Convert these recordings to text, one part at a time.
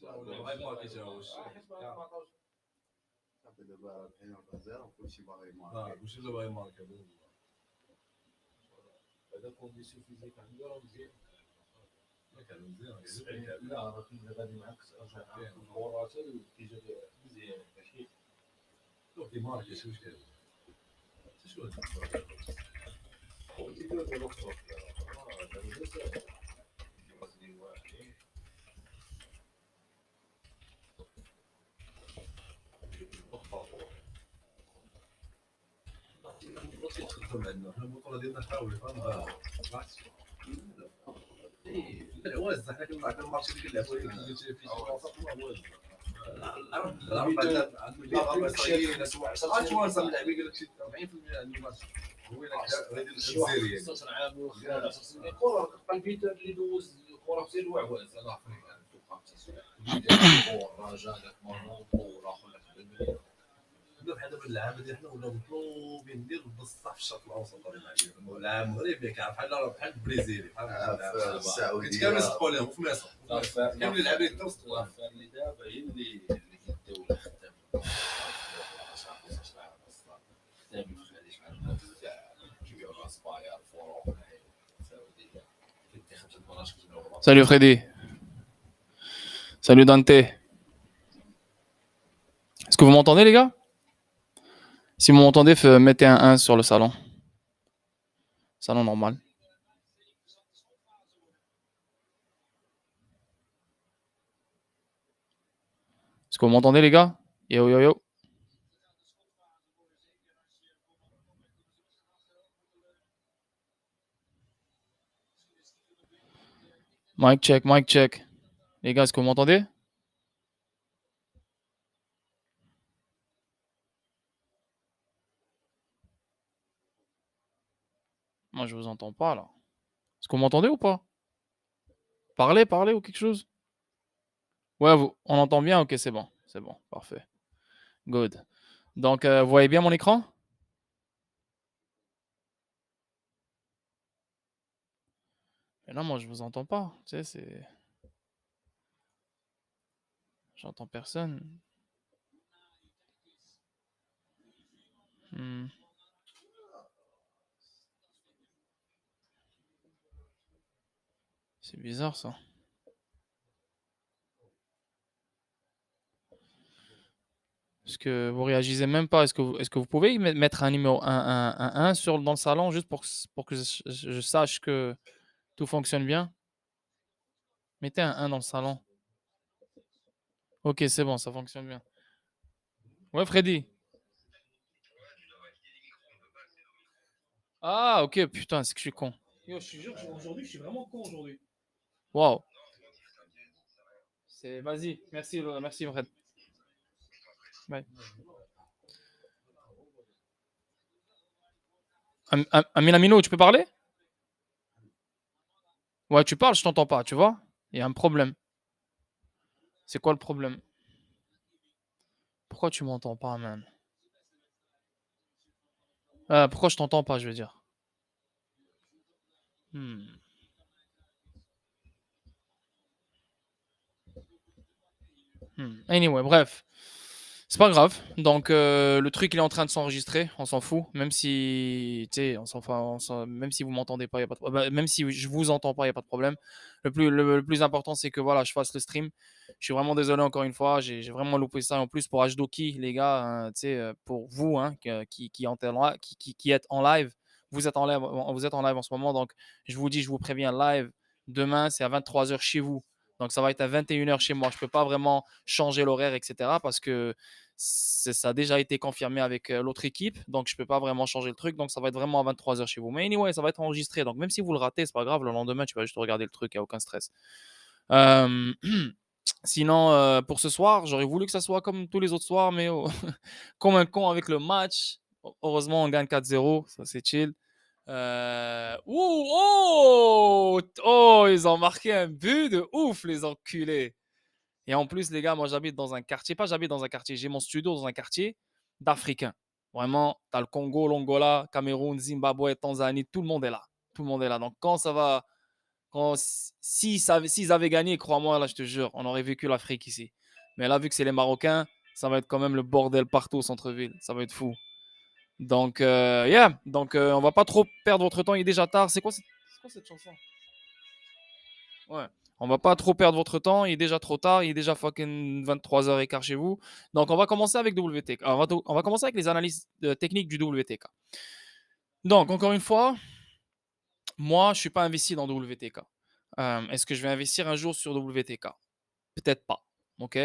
والله ما كيتهاوش كلشي بدا باغي ماركا هذا كونديسيون فيزيك عنده راه مزيان كان مزيان لا راه غادي معاك الكره كيجي مزيان ماشي كي ماركا شي مشكل شو تدخل عندنا حنا البطوله ديالنا حاول فاهم العواز حنا كنلعبوا الماتش اللي كنلعبوا فيه في شي وسط ما هو عرفت اللاعبين قال لك شي 40% عند الماتش هو غادي الجزائري 16 عام وخلال 10 سنين الكره كتبقى البيتر اللي دوز الكره في سير وعواز هذا افريقيا الرجاء داك مونوكو والاخر بحال دابا اللعابه ديالنا ولاو مطلوبين ندير بصح في الشرق الاوسط اللاعب مغربي كيعرف بحال البرازيلي بحال السعوديه كامل يصدقوا لهم في مصر كامل اللاعبين يصدقوا اللي دابا هي اللي الدوله خدامه Salut Freddy. Salut Dante. Est-ce que vous m'entendez les gars? Si vous m'entendez, mettez un 1 sur le salon. Salon normal. Est-ce que vous m'entendez les gars? Yo yo yo. Mic check, mic check. Les gars, est-ce que vous m'entendez? Moi, je vous entends pas là. Est-ce que vous m'entendez ou pas? Parlez ou quelque chose? Ouais, on entend bien? Ok, c'est bon, parfait. Good. Donc, vous voyez bien mon écran? Mais non, moi, je vous entends pas. Tu sais, c'est... J'entends personne. C'est bizarre ça. Est-ce que vous réagissez même pas? Est-ce que vous pouvez mettre un numéro un 1 dans le salon juste pour que je sache que tout fonctionne bien? Mettez un 1 dans le salon. Ok, c'est bon, ça fonctionne bien. Ouais, Freddy. Ah, ok, putain, c'est que je suis con. Yo, je te jure, aujourd'hui, je suis vraiment con aujourd'hui. Waouh. Vas-y, merci Fred. Bye. Amino, tu peux parler? Ouais, tu parles, je t'entends pas, tu vois? Il y a un problème. C'est quoi le problème? Pourquoi tu m'entends pas, man? Pourquoi je t'entends pas, je veux dire? Anyway, bref. C'est pas grave. Donc, le truc, il est en train de s'enregistrer. On s'en fout. Même si, tu sais, même si vous m'entendez pas, y a pas de problème. Même si je vous entends pas, il y a pas de problème. Le plus important, c'est que voilà, je fasse le stream. Je suis vraiment désolé encore une fois. J'ai vraiment loupé ça. En plus, pour Hdoki, les gars, tu sais, pour vous, hein, qui êtes en live, vous êtes en live en ce moment. Donc, je vous dis, je vous préviens, live demain, c'est à 23h chez vous. Donc, ça va être à 21h chez moi. Je ne peux pas vraiment changer l'horaire, etc. parce que ça a déjà été confirmé avec l'autre équipe. Donc, je ne peux pas vraiment changer le truc. Donc, ça va être vraiment à 23h chez vous. Mais anyway, ça va être enregistré. Donc, même si vous le ratez, ce n'est pas grave. Le lendemain, tu vas juste regarder le truc. Il n'y a aucun stress. Sinon, pour ce soir, j'aurais voulu que ça soit comme tous les autres soirs, mais comme un con avec le match. Heureusement, on gagne 4-0. Ça, c'est chill. Ils ont marqué un but de ouf, les enculés. Et en plus, les gars, moi, j'habite dans un quartier. Pas j'habite dans un quartier, j'ai mon studio dans un quartier d'Africains. Vraiment, t'as le Congo, l'Angola, Cameroun, Zimbabwe, Tanzanie, tout le monde est là. Tout le monde est là. Donc, quand ça va S'ils avaient gagné, crois-moi, là, je te jure, on aurait vécu l'Afrique ici. Mais là, vu que c'est les Marocains, ça va être quand même le bordel partout au centre-ville. Ça va être fou. Donc, yeah. Donc, on va pas trop perdre votre temps. Il est déjà tard. C'est quoi cette chanson? Ouais. On va pas trop perdre votre temps. Il est déjà trop tard. Il est déjà fucking 23h15 chez vous. Donc, on va commencer avec WTK. On va commencer avec les analyses techniques du WTK. Donc, encore une fois, moi, je suis pas investi dans WTK. Est-ce que je vais investir un jour sur WTK? Peut-être pas. OK?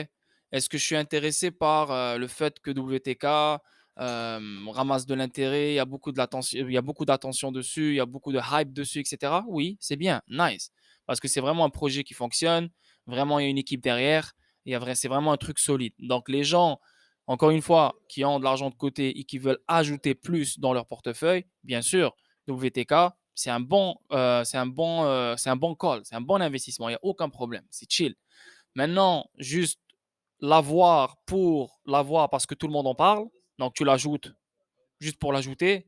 Est-ce que je suis intéressé par, le fait que WTK, ramasse de l'intérêt, il y a beaucoup d'attention dessus, il y a beaucoup de hype dessus et cetera? Oui, c'est bien, nice. Parce que c'est vraiment un projet qui fonctionne, vraiment il y a une équipe derrière, c'est vraiment un truc solide. Donc les gens, encore une fois, qui ont de l'argent de côté et qui veulent ajouter plus dans leur portefeuille, bien sûr, WTK, c'est un bon call, c'est un bon investissement, il y a aucun problème, c'est chill. Maintenant, juste l'avoir parce que tout le monde en parle, donc tu l'ajoutes juste pour l'ajouter,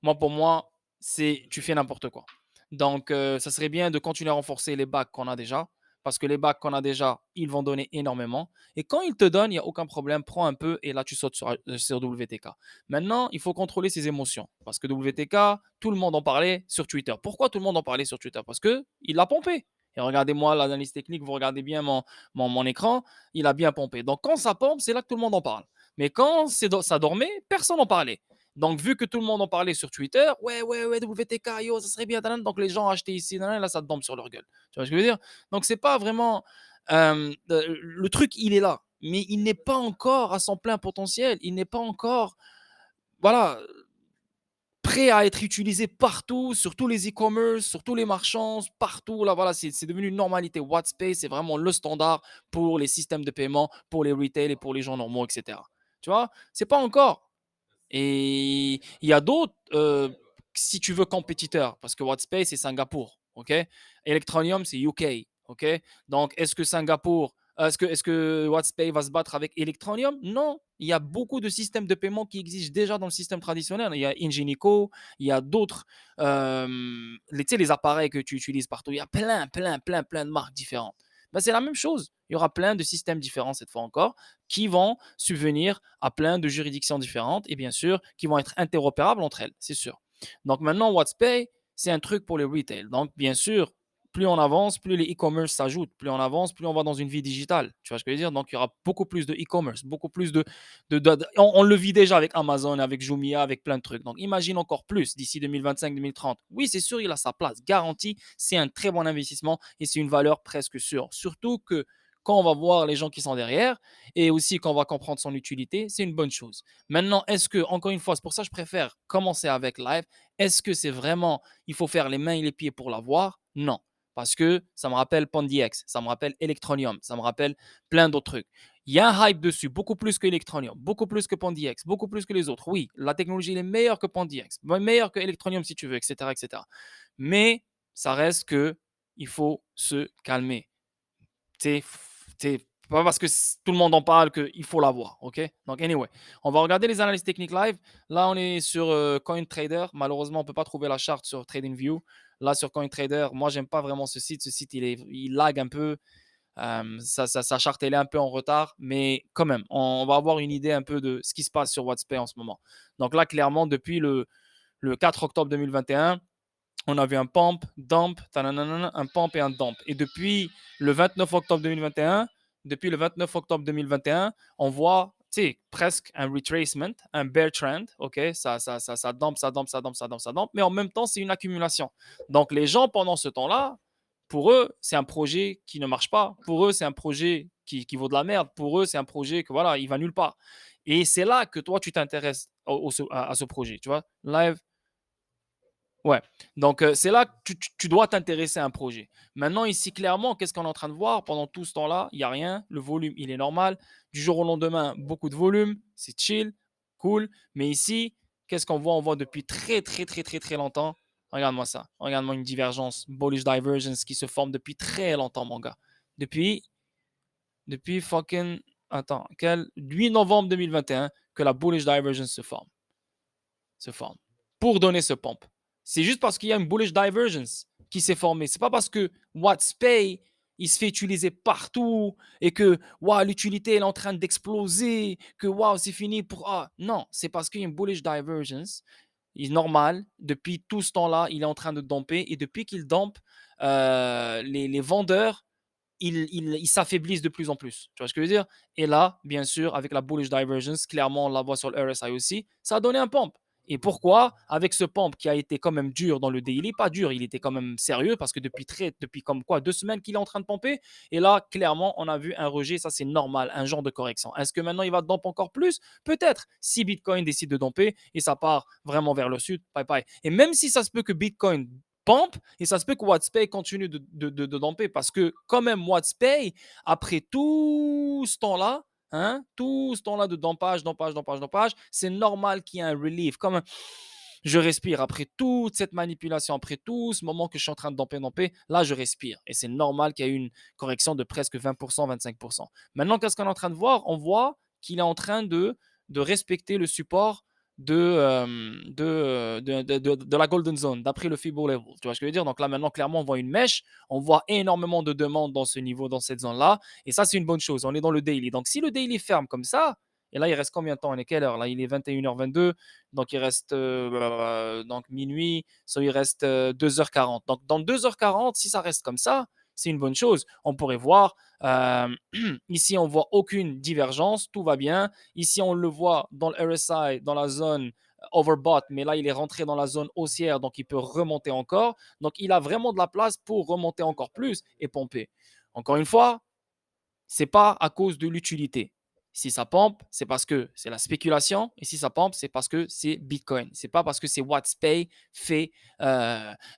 pour moi, c'est tu fais n'importe quoi. Donc, ça serait bien de continuer à renforcer les bacs qu'on a déjà, parce que les bacs qu'on a déjà, ils vont donner énormément. Et quand ils te donnent, il n'y a aucun problème, prends un peu et là, tu sautes sur WTK. Maintenant, il faut contrôler ses émotions, parce que WTK, tout le monde en parlait sur Twitter. Pourquoi tout le monde en parlait sur Twitter? Parce qu'il l'a pompé. Et regardez-moi l'analyse technique, vous regardez bien mon écran, il a bien pompé. Donc, quand ça pompe, c'est là que tout le monde en parle. Mais quand ça dormait, personne n'en parlait. Donc, vu que tout le monde en parlait sur Twitter, ouais, ouais, ouais, WTK, yo, ça serait bien. Donc, les gens ont acheté ici, là, ça tombe sur leur gueule. Tu vois ce que je veux dire? Donc, c'est pas vraiment. Le truc, il est là. Mais il n'est pas encore à son plein potentiel. Il n'est pas encore. Voilà, prêt à être utilisé partout, sur tous les e-commerce, sur tous les marchands, partout. Là, voilà, c'est devenu une normalité. WhatsApp, c'est vraiment le standard pour les systèmes de paiement, pour les retail et pour les gens normaux, etc. Tu vois? C'est pas encore. Et il y a d'autres, si tu veux, compétiteurs, parce que WhatsApp, c'est Singapour, OK? Electroneum, c'est UK, OK? Donc, est-ce que WhatsApp va se battre avec Electroneum? Non. Il y a beaucoup de systèmes de paiement qui existent déjà dans le système traditionnel. Il y a Ingenico, il y a d'autres, tu sais, les appareils que tu utilises partout. Il y a plein, plein, plein, plein de marques différentes. Ben, c'est la même chose. Il y aura plein de systèmes différents cette fois encore qui vont subvenir à plein de juridictions différentes et bien sûr qui vont être interopérables entre elles, c'est sûr. Donc maintenant, WhatsApp, c'est un truc pour les retail. Donc bien sûr, plus on avance, plus les e-commerce s'ajoutent. Plus on avance, plus on va dans une vie digitale. Tu vois ce que je veux dire? Donc il y aura beaucoup plus de e-commerce, beaucoup plus on le vit déjà avec Amazon, avec Jumia, avec plein de trucs. Donc imagine encore plus d'ici 2025-2030. Oui, c'est sûr, il a sa place. Garantie, c'est un très bon investissement et c'est une valeur presque sûre. Surtout que quand on va voir les gens qui sont derrière et aussi quand on va comprendre son utilité, c'est une bonne chose. Maintenant, est-ce que, encore une fois, c'est pour ça que je préfère commencer avec live, est-ce que c'est vraiment, il faut faire les mains et les pieds pour l'avoir? Non. Parce que ça me rappelle PandyX, ça me rappelle Electronium, ça me rappelle plein d'autres trucs. Il y a un hype dessus, beaucoup plus que Electronium, beaucoup plus que PandyX, beaucoup plus que les autres. Oui, la technologie est meilleure que PandyX, meilleure que Electronium si tu veux, etc., etc. Mais ça reste que il faut se calmer. C'est pas parce que tout le monde en parle qu'il faut l'avoir, ok? Donc, anyway, on va regarder les analyses techniques live. Là, on est sur CoinTrader. Malheureusement, on ne peut pas trouver la charte sur TradingView. Là, sur CoinTrader, moi, j'aime pas vraiment ce site. Ce site, il lag un peu. Sa charte, elle est un peu en retard. Mais quand même, on va avoir une idée un peu de ce qui se passe sur WhatsApp en ce moment. Donc là, clairement, depuis le 4 octobre 2021, on avait un pump, dump, un pump et un dump. Et depuis le 29 octobre 2021, on voit presque un retracement, un bear trend, ok, ça dump, ça dump, ça dump, ça dump, ça dump, mais en même temps, c'est une accumulation. Donc, les gens, pendant ce temps-là, pour eux, c'est un projet qui ne marche pas. Pour eux, c'est un projet qui vaut de la merde. Pour eux, c'est un projet que, voilà, il va nulle part. Et c'est là que toi, tu t'intéresses à ce projet, tu vois. Live, ouais, donc c'est là que tu dois t'intéresser à un projet. Maintenant, ici, clairement, qu'est-ce qu'on est en train de voir? Pendant tout ce temps-là, il y a rien. Le volume, il est normal. Du jour au lendemain, beaucoup de volume. C'est chill, cool. Mais ici, qu'est-ce qu'on voit? On voit depuis très, très, très, très, très longtemps. Regarde-moi ça. Regarde-moi une divergence, bullish divergence qui se forme depuis très longtemps, mon gars. Depuis, depuis fucking, attends, 8 novembre 2021 que la bullish divergence se forme pour donner ce pump. C'est juste parce qu'il y a une bullish divergence qui s'est formé. C'est pas parce que WhatsPay, il se fait utiliser partout et que waouh, l'utilité elle est en train d'exploser, que waouh, c'est fini pour ah non, c'est parce qu'il y a une bullish divergence. Il est normal, depuis tout ce temps-là, il est en train de domper et depuis qu'il dompe, les vendeurs ils s'affaiblissent de plus en plus. Tu vois ce que je veux dire? Et là, bien sûr, avec la bullish divergence, clairement, on la voit sur le RSI aussi, ça a donné un pump. Et pourquoi? Avec ce pump qui a été quand même dur dans le daily, pas dur, il était quand même sérieux parce que depuis comme quoi 2 semaines qu'il est en train de pomper. Et là, clairement, on a vu un rejet, ça c'est normal, un genre de correction. Est-ce que maintenant il va domper encore plus? Peut-être. Si Bitcoin décide de domper et ça part vraiment vers le sud, bye bye. Et même si ça se peut que Bitcoin pump et ça se peut que WhatsPay continue de domper parce que quand même WhatsPay, après tout ce temps-là, hein, tout ce temps-là de dompage, c'est normal qu'il y ait un relief. Comme je respire après toute cette manipulation, après tout ce moment que je suis en train de domper, là je respire. Et c'est normal qu'il y ait une correction de presque 20%, 25%. Maintenant, qu'est-ce qu'on est en train de voir? On voit qu'il est en train de respecter le support de la Golden Zone, d'après le FIBO level. Tu vois ce que je veux dire? Donc là, maintenant, clairement, on voit une mèche, on voit énormément de demandes dans ce niveau, dans cette zone-là, et ça, c'est une bonne chose. On est dans le daily. Donc, si le daily ferme comme ça, et là, il reste combien de temps? On est quelle heure? Là, il est 21h22, donc il reste donc minuit, so il reste 2h40. Donc, dans 2h40, si ça reste comme ça, c'est une bonne chose. On pourrait voir, ici, on voit aucune divergence, tout va bien. Ici, on le voit dans le RSI, dans la zone overbought, mais là, il est rentré dans la zone haussière, donc il peut remonter encore. Donc, il a vraiment de la place pour remonter encore plus et pomper. Encore une fois, c'est pas à cause de l'utilité. Si ça pompe, c'est parce que c'est la spéculation. Et si ça pompe, c'est parce que c'est Bitcoin. C'est pas parce que c'est WhatsPay fait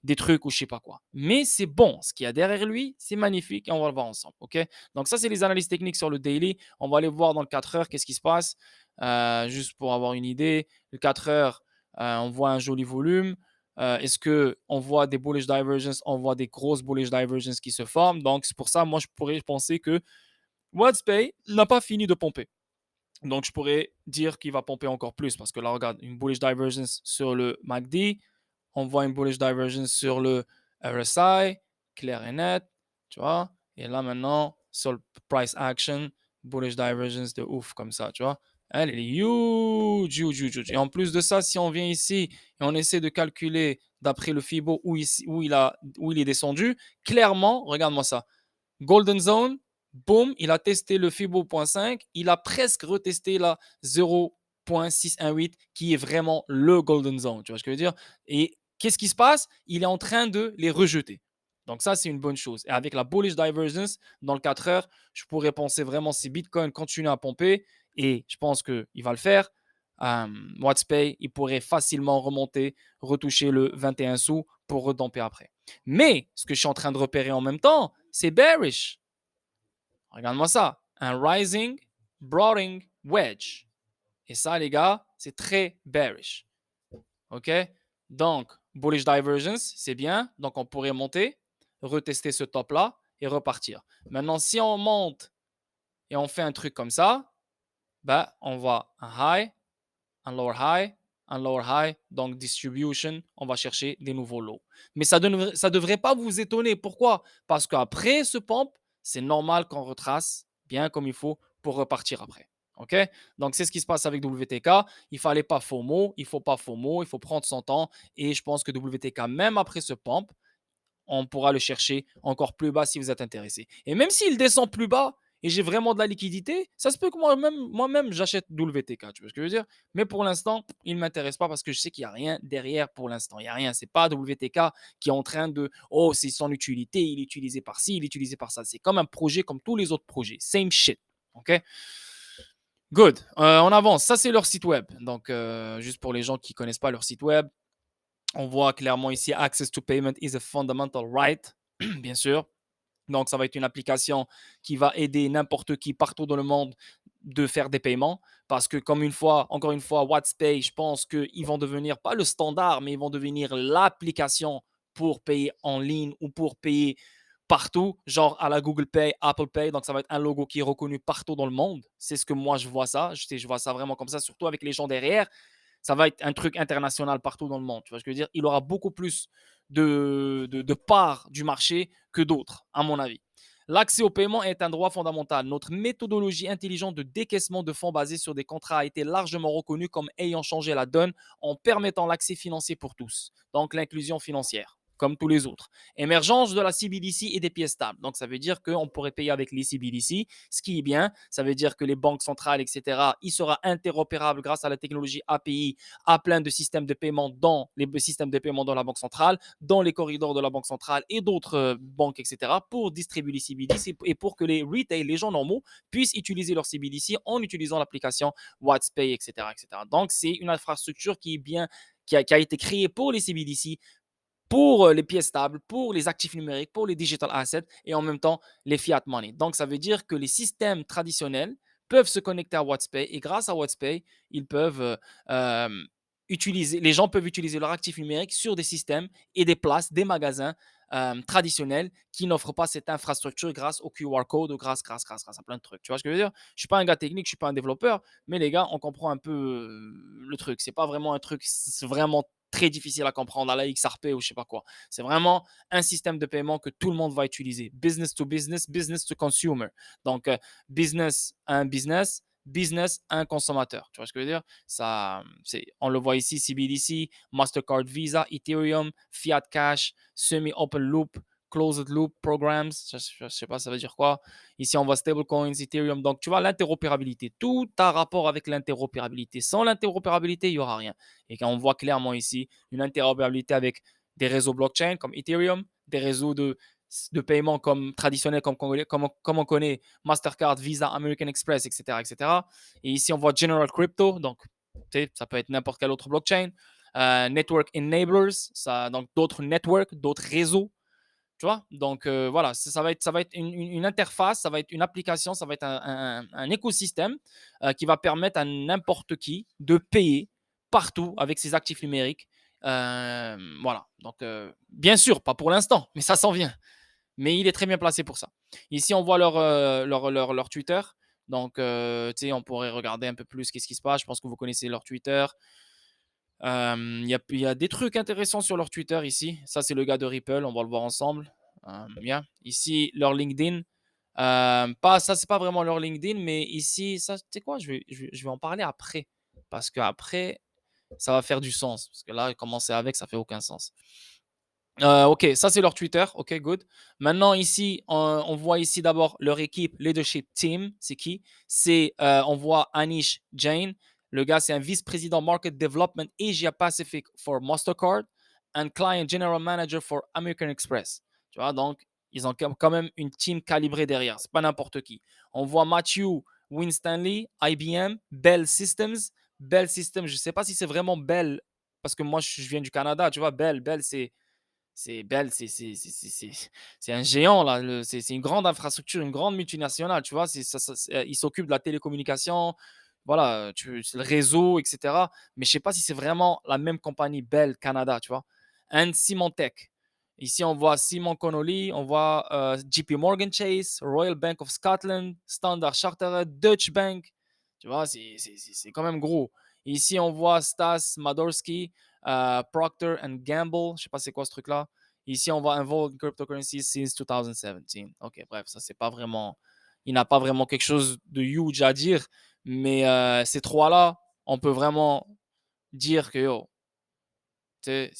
des trucs ou je sais pas quoi. Mais c'est bon. Ce qu'il y a derrière lui, c'est magnifique et on va le voir ensemble. Ok. Donc ça, c'est les analyses techniques sur le daily. On va aller voir dans le 4 heures qu'est-ce qui se passe. Juste pour avoir une idée. Le 4 heures, on voit un joli volume. Est-ce qu'on voit des bullish divergences? On voit des grosses bullish divergences qui se forment. Donc, c'est pour ça, moi, je pourrais penser que WhatsPay n'a pas fini de pomper. Donc, je pourrais dire qu'il va pomper encore plus parce que là, regarde, une bullish divergence sur le MACD, on voit une bullish divergence sur le RSI, clair et net, tu vois. Et là, maintenant, sur le price action, bullish divergence de ouf comme ça, tu vois. Elle est huge, huge, huge, huge. Et en plus de ça, si on vient ici et on essaie de calculer d'après le FIBO où il est descendu, clairement, regarde-moi ça. Golden Zone, boum, il a testé le FIBO.5, il a presque retesté la 0.618 qui est vraiment le Golden Zone. Tu vois ce que je veux dire? Et qu'est-ce qui se passe? Il est en train de les rejeter. Donc ça, c'est une bonne chose. Et avec la bullish divergence dans le 4 heures, je pourrais penser vraiment si Bitcoin continue à pomper, et je pense qu'il va le faire, WhatsPay, il pourrait facilement remonter, retoucher le 21 sous pour redomper après. Mais ce que je suis en train de repérer en même temps, c'est bearish. Regarde-moi ça. Un rising, broadening wedge. Et ça, les gars, c'est très bearish. OK? Donc, bullish divergence, c'est bien. Donc, on pourrait monter, retester ce top-là et repartir. Maintenant, si on monte et on fait un truc comme ça, bah, on voit un high, un lower high, donc distribution, on va chercher des nouveaux lows. Mais ça ne devrait pas vous étonner. Pourquoi? Parce qu'après ce pump, c'est normal qu'on retrace bien comme il faut pour repartir après. OK? Donc, c'est ce qui se passe avec WTK. Il ne fallait pas FOMO, il ne faut pas FOMO, il faut prendre son temps. Et je pense que WTK, même après ce pump, on pourra le chercher encore plus bas si vous êtes intéressé. Et même s'il descend plus bas et j'ai vraiment de la liquidité, ça se peut que moi-même j'achète WTK, tu vois ce que je veux dire? Mais pour l'instant, il ne m'intéresse pas parce que je sais qu'il n'y a rien derrière pour l'instant. Il n'y a rien. C'est pas WTK qui est en train de, oh, c'est son utilité, il est utilisé par ci, il est utilisé par ça. C'est comme un projet comme tous les autres projets. Same shit. OK? Good. On avance. Ça, c'est leur site web. Donc, juste pour les gens qui ne connaissent pas leur site web, on voit clairement ici, Access to Payment is a fundamental right, bien sûr. Donc, ça va être une application qui va aider n'importe qui partout dans le monde de faire des paiements. Parce que, encore une fois, WhatsPay, je pense qu'ils vont devenir, pas le standard, mais ils vont devenir l'application pour payer en ligne ou pour payer partout, genre à la Google Pay, Apple Pay. Donc, ça va être un logo qui est reconnu partout dans le monde. C'est ce que moi, je vois ça. Je vois ça vraiment comme ça, surtout avec les gens derrière. Ça va être un truc international partout dans le monde. Tu vois ce que je veux dire? Il aura beaucoup plus de part du marché que d'autres, à mon avis. L'accès au paiement est un droit fondamental. Notre méthodologie intelligente de décaissement de fonds basée sur des contrats a été largement reconnue comme ayant changé la donne en permettant l'accès financier pour tous. Donc l'inclusion financière, comme tous les autres. Émergence de la CBDC et des pièces stables. Donc ça veut dire qu'on pourrait payer avec les CBDC, ce qui est bien. Ça veut dire que les banques centrales, etc., il sera interopérable grâce à la technologie API à plein de systèmes de paiement dans les systèmes de paiement dans la banque centrale, dans les corridors de la banque centrale et d'autres banques, etc., pour distribuer les CBDC et pour que les retail, les gens normaux, puissent utiliser leur CBDC en utilisant l'application WhatsPay, etc., etc. Donc, c'est une infrastructure qui est bien, qui a été créée pour les CBDC, pour les pièces stables, pour les actifs numériques, pour les digital assets et en même temps les fiat money. Donc, ça veut dire que les systèmes traditionnels peuvent se connecter à WhatsPay et grâce à WhatsPay, ils peuvent les gens peuvent utiliser leur actif numérique sur des systèmes et des places, des magasins traditionnels qui n'offrent pas cette infrastructure grâce au QR code ou grâce à plein de trucs. Tu vois ce que je veux dire? Je ne suis pas un gars technique, je ne suis pas un développeur, mais les gars, on comprend un peu le truc. C'est pas vraiment un truc, c'est vraiment très difficile à comprendre à la XRP ou je sais pas quoi. C'est vraiment un système de paiement que tout le monde va utiliser. Business to business, business to consumer. Donc, business à un business, business à un consommateur. Tu vois ce que je veux dire? Ça, on le voit ici, CBDC, Mastercard Visa, Ethereum, Fiat Cash, Semi-Open Loop, Closed Loop Programs. Je ne sais pas, ça veut dire quoi. Ici, on voit stablecoins, Ethereum. Donc, tu vois, l'interopérabilité. Tout a rapport avec l'interopérabilité. Sans l'interopérabilité, il n'y aura rien. Et quand on voit clairement ici une interopérabilité avec des réseaux blockchain comme Ethereum, des réseaux de paiement comme traditionnels, comme on connaît Mastercard, Visa, American Express, etc., etc. Et ici, on voit General Crypto, donc ça peut être n'importe quel autre blockchain. Network Enablers, ça, donc d'autres networks, d'autres réseaux, tu vois. Donc voilà, ça va être une interface, ça va être une application, ça va être un écosystème qui va permettre à n'importe qui de payer partout avec ses actifs numériques. Voilà, donc bien sûr, pas pour l'instant, mais ça s'en vient. Mais il est très bien placé pour ça. Ici, on voit leur Twitter. Donc, on pourrait regarder un peu plus qu'est-ce qui se passe. Je pense que vous connaissez leur Twitter. Il y a des trucs intéressants sur leur Twitter ici. Ça, c'est le gars de Ripple. On va le voir ensemble. Bien. Ici, leur LinkedIn. Pas, ça, c'est pas vraiment leur LinkedIn, mais ici, ça, tu sais quoi, je vais en parler après. Parce qu'après, ça va faire du sens. Parce que là, commencer avec, ça fait aucun sens. OK, ça c'est leur Twitter. OK, good. Maintenant ici, on voit ici d'abord leur équipe leadership team. C'est qui? C'est, on voit Anish Jain. Le gars, c'est un vice-président market development Asia Pacific for Mastercard and client general manager for American Express. Tu vois, donc ils ont quand même une team calibrée derrière. C'est pas n'importe qui. On voit Matthew Winstanley, IBM, Bell Systems. Bell Systems, je sais pas si c'est vraiment Bell parce que moi je viens du Canada, tu vois. Bell, c'est Bell, c'est un géant là, c'est une grande infrastructure, une grande multinationale, tu vois? Il s'occupe de la télécommunication, voilà, c'est le réseau, et cetera. Mais je sais pas si c'est vraiment la même compagnie Bell Canada, tu vois? And Symantec. Ici, on voit Simon Connolly, on voit JP Morgan Chase, Royal Bank of Scotland, Standard Chartered, Deutsche Bank. Tu vois, c'est quand même gros. Ici, on voit Stas Madorsky, Procter and Gamble, je sais pas c'est quoi ce truc-là. Ici, on voit Involved Cryptocurrencies since 2017. Ok, bref, ça c'est pas vraiment, il n'a pas vraiment quelque chose de huge à dire, mais ces trois-là, on peut vraiment dire que yo, c'est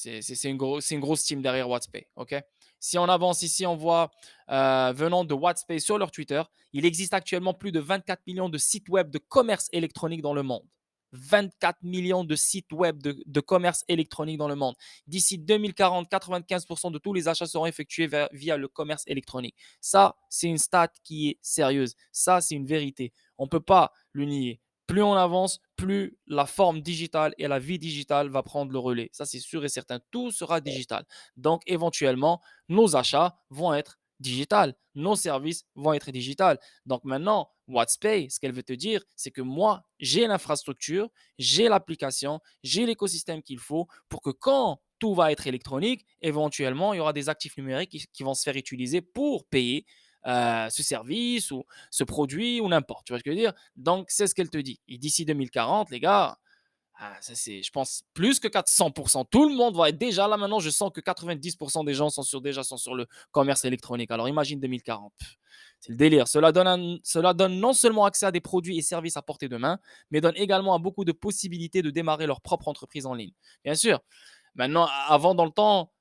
une grosse team derrière WhatsPay. Ok. Si on avance ici, on voit venant de WhatsPay sur leur Twitter, il existe actuellement plus de 24 millions de sites web de commerce électronique dans le monde. 24 millions de sites web de commerce électronique dans le monde. D'ici 2040, 95% de tous les achats seront effectués via le commerce électronique. Ça, c'est une stat qui est sérieuse. Ça, c'est une vérité. On ne peut pas le nier. Plus on avance, plus la forme digitale et la vie digitale va prendre le relais. Ça, c'est sûr et certain. Tout sera digital. Donc, éventuellement, nos achats vont être digital. Nos services vont être digital. Donc maintenant, WhatsPay, ce qu'elle veut te dire, c'est que moi, j'ai l'infrastructure, j'ai l'application, j'ai l'écosystème qu'il faut pour que quand tout va être électronique, éventuellement, il y aura des actifs numériques qui vont se faire utiliser pour payer ce service ou ce produit ou n'importe. Tu vois ce que je veux dire? Donc, c'est ce qu'elle te dit. Et d'ici 2040, les gars, Ah, ça, c'est, je pense, plus que 400%. Tout le monde va être déjà là maintenant. Je sens que 90% des gens déjà sont sur le commerce électronique. Alors imagine 2040. C'est le délire. Cela donne non seulement accès à des produits et services à portée de main, mais donne également à beaucoup de possibilités de démarrer leur propre entreprise en ligne. Bien sûr, maintenant, avant, dans le temps,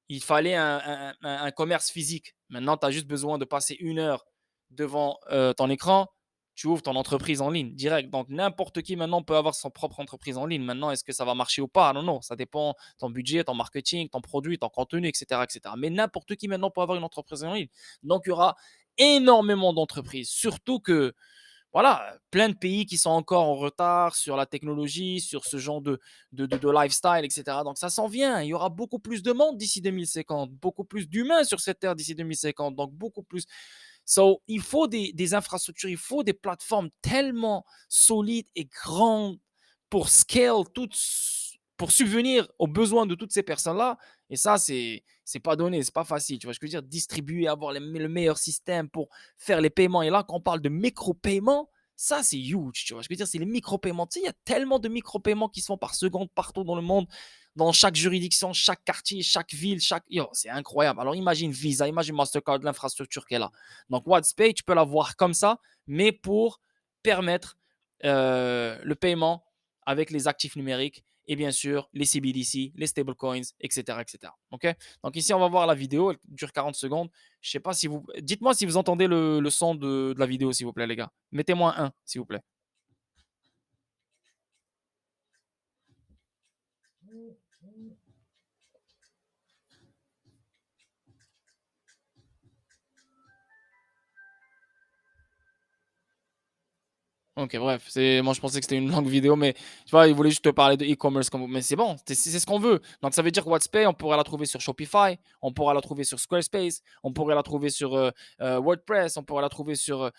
il fallait un commerce physique. Maintenant, tu as juste besoin de passer 1 heure devant ton écran, tu ouvres ton entreprise en ligne direct. Donc, n'importe qui maintenant peut avoir son propre entreprise en ligne. Maintenant, est-ce que ça va marcher ou pas? Non, non, ça dépend de ton budget, ton marketing, ton produit, ton contenu, etc. etc. Mais n'importe qui maintenant peut avoir une entreprise en ligne. Donc, il y aura énormément d'entreprises. Surtout que voilà, plein de pays qui sont encore en retard sur la technologie, sur ce genre de lifestyle, etc. Donc ça s'en vient. Il y aura beaucoup plus de monde d'ici 2050, beaucoup plus d'humains sur cette terre d'ici 2050, donc beaucoup plus. So, il faut des infrastructures, il faut des plateformes tellement solides et grandes pour scale, pour subvenir aux besoins de toutes ces personnes-là. Et ça, c'est pas donné, c'est pas facile. Tu vois, ce que je veux dire, distribuer, avoir le meilleur système pour faire les paiements. Et là, quand on parle de micro-paiements, ça, c'est huge. Tu vois, ce que je veux dire, c'est les micro-paiements. Tu sais, il y a tellement de micro-paiements qui se font par seconde partout dans le monde, dans chaque juridiction, chaque quartier, chaque ville, Yo, c'est incroyable. Alors, imagine Visa, imagine Mastercard, l'infrastructure qu'elle a. Donc, WhatsApp, tu peux l'avoir comme ça, mais pour permettre le paiement avec les actifs numériques et bien sûr les CBDC, les stablecoins, etc., etc. Ok. Donc ici, on va voir la vidéo, elle dure 40 secondes. Je sais pas si vous. Dites-moi si vous entendez le son de la vidéo, s'il vous plaît, les gars. Mettez-moi un, s'il vous plaît. OK, bref, moi je pensais que c'était une longue vidéo, mais tu vois, il voulait juste te parler de e-commerce mais c'est bon, c'est ce qu'on veut. Donc ça veut dire que WhatsApp, on pourrait la trouver sur Shopify, on pourra la trouver sur Squarespace, on pourrait la trouver sur, WordPress, on pourrait la trouver sur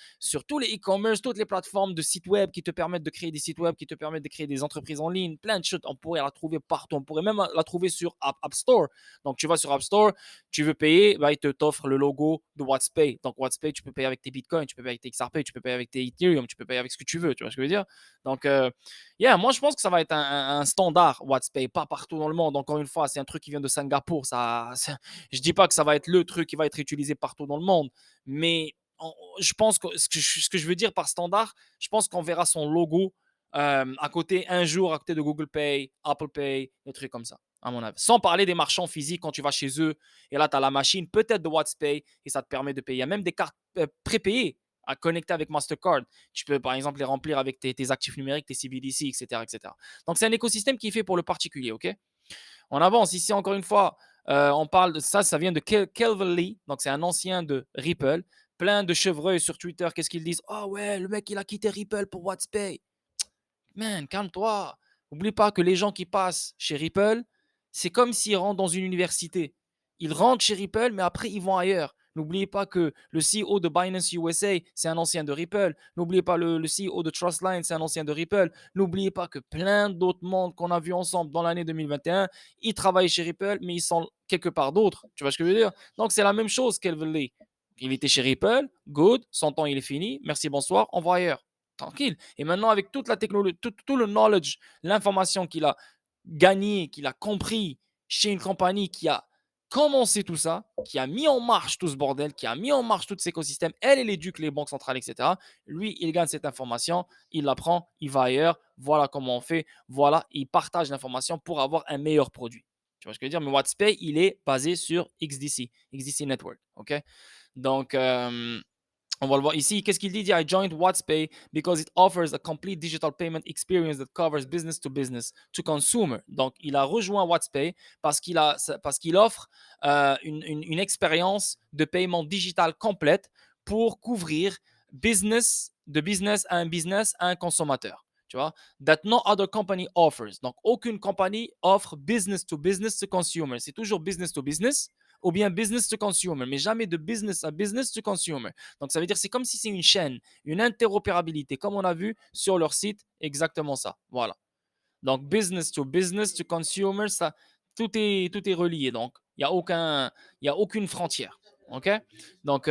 tous les e-commerce, toutes les plateformes de sites web qui te permettent de créer des sites web, qui te permettent de créer des entreprises en ligne, plein de choses. On pourrait la trouver partout, on pourrait même la trouver sur App Store. Donc tu vas sur App Store, tu veux payer, bah, il t'offre le logo de WhatsApp. Donc WhatsApp, tu peux payer avec tes bitcoins, tu peux payer avec tes XRP, tu peux payer avec tes Ethereum, tu peux payer avec ce que tu veux. Tu vois ce que je veux dire? Donc, yeah, moi je pense que ça va être un standard WhatsApp, pas partout dans le monde. Encore une fois, c'est un truc qui vient de Singapour. Je dis pas que ça va être le truc qui va être utilisé partout dans le monde, mais je pense que ce que je veux dire par standard, je pense qu'on verra son logo à côté un jour, à côté de Google Pay, Apple Pay, des trucs comme ça, à mon avis. Sans parler des marchands physiques quand tu vas chez eux et là, tu as la machine, peut-être de WhatsApp et ça te permet de payer. Il y a même des cartes prépayées à connecter avec Mastercard. Tu peux, par exemple, les remplir avec tes actifs numériques, tes CBDC, etc., etc. Donc, c'est un écosystème qui est fait pour le particulier, OK? On avance. Ici, encore une fois, on parle de ça, ça vient de Kelvin Lee. Donc, c'est un ancien de Ripple. Plein de chevreuils sur Twitter, qu'est-ce qu'ils disent? Oh ouais, le mec, il a quitté Ripple pour WhatsApp. Man, calme-toi. N'oublie pas que les gens qui passent chez Ripple, c'est comme s'ils rentrent dans une université. Ils rentrent chez Ripple, mais après, ils vont ailleurs. N'oubliez pas que le CEO de Binance USA, c'est un ancien de Ripple. N'oubliez pas le CEO de Trustline, c'est un ancien de Ripple. N'oubliez pas que plein d'autres mondes qu'on a vus ensemble dans l'année 2021, ils travaillent chez Ripple, mais ils sont quelque part d'autre. Tu vois ce que je veux dire? Donc, c'est la même chose qu'Elvin Lee. Il était chez Ripple, good, son temps il est fini, merci, bonsoir, on va ailleurs. Tranquille. Et maintenant, avec toute la technologie, tout le knowledge, l'information qu'il a gagné, qu'il a compris chez une compagnie qui a commencé tout ça, qui a mis en marche tout ce bordel, qui a mis en marche tout cet écosystème, elle, elle éduque les banques centrales, etc. Lui, il gagne cette information, il la prend, il va ailleurs, voilà comment on fait, voilà, il partage l'information pour avoir un meilleur produit. Tu vois ce que je veux dire? Mais WhatsApp, il est basé sur XDC Network. OK? Donc, on va le voir ici. Qu'est-ce qu'il dit? Il dit I joined WhatsApp because it offers a complete digital payment experience that covers business to consumer. Donc, il a rejoint WhatsApp parce qu'il offre une expérience de paiement digital complète pour couvrir de business à un consommateur. Tu vois? That no other company offers. Donc, aucune compagnie offre business to consumer. C'est toujours business to business ou bien business to consumer, mais jamais de business à business to consumer. Donc, ça veut dire que c'est comme si c'est une chaîne, une interopérabilité, comme on a vu sur leur site, exactement ça. Voilà. Donc, business to consumer, ça, tout est relié. Donc, il y a aucune frontière. OK? Donc,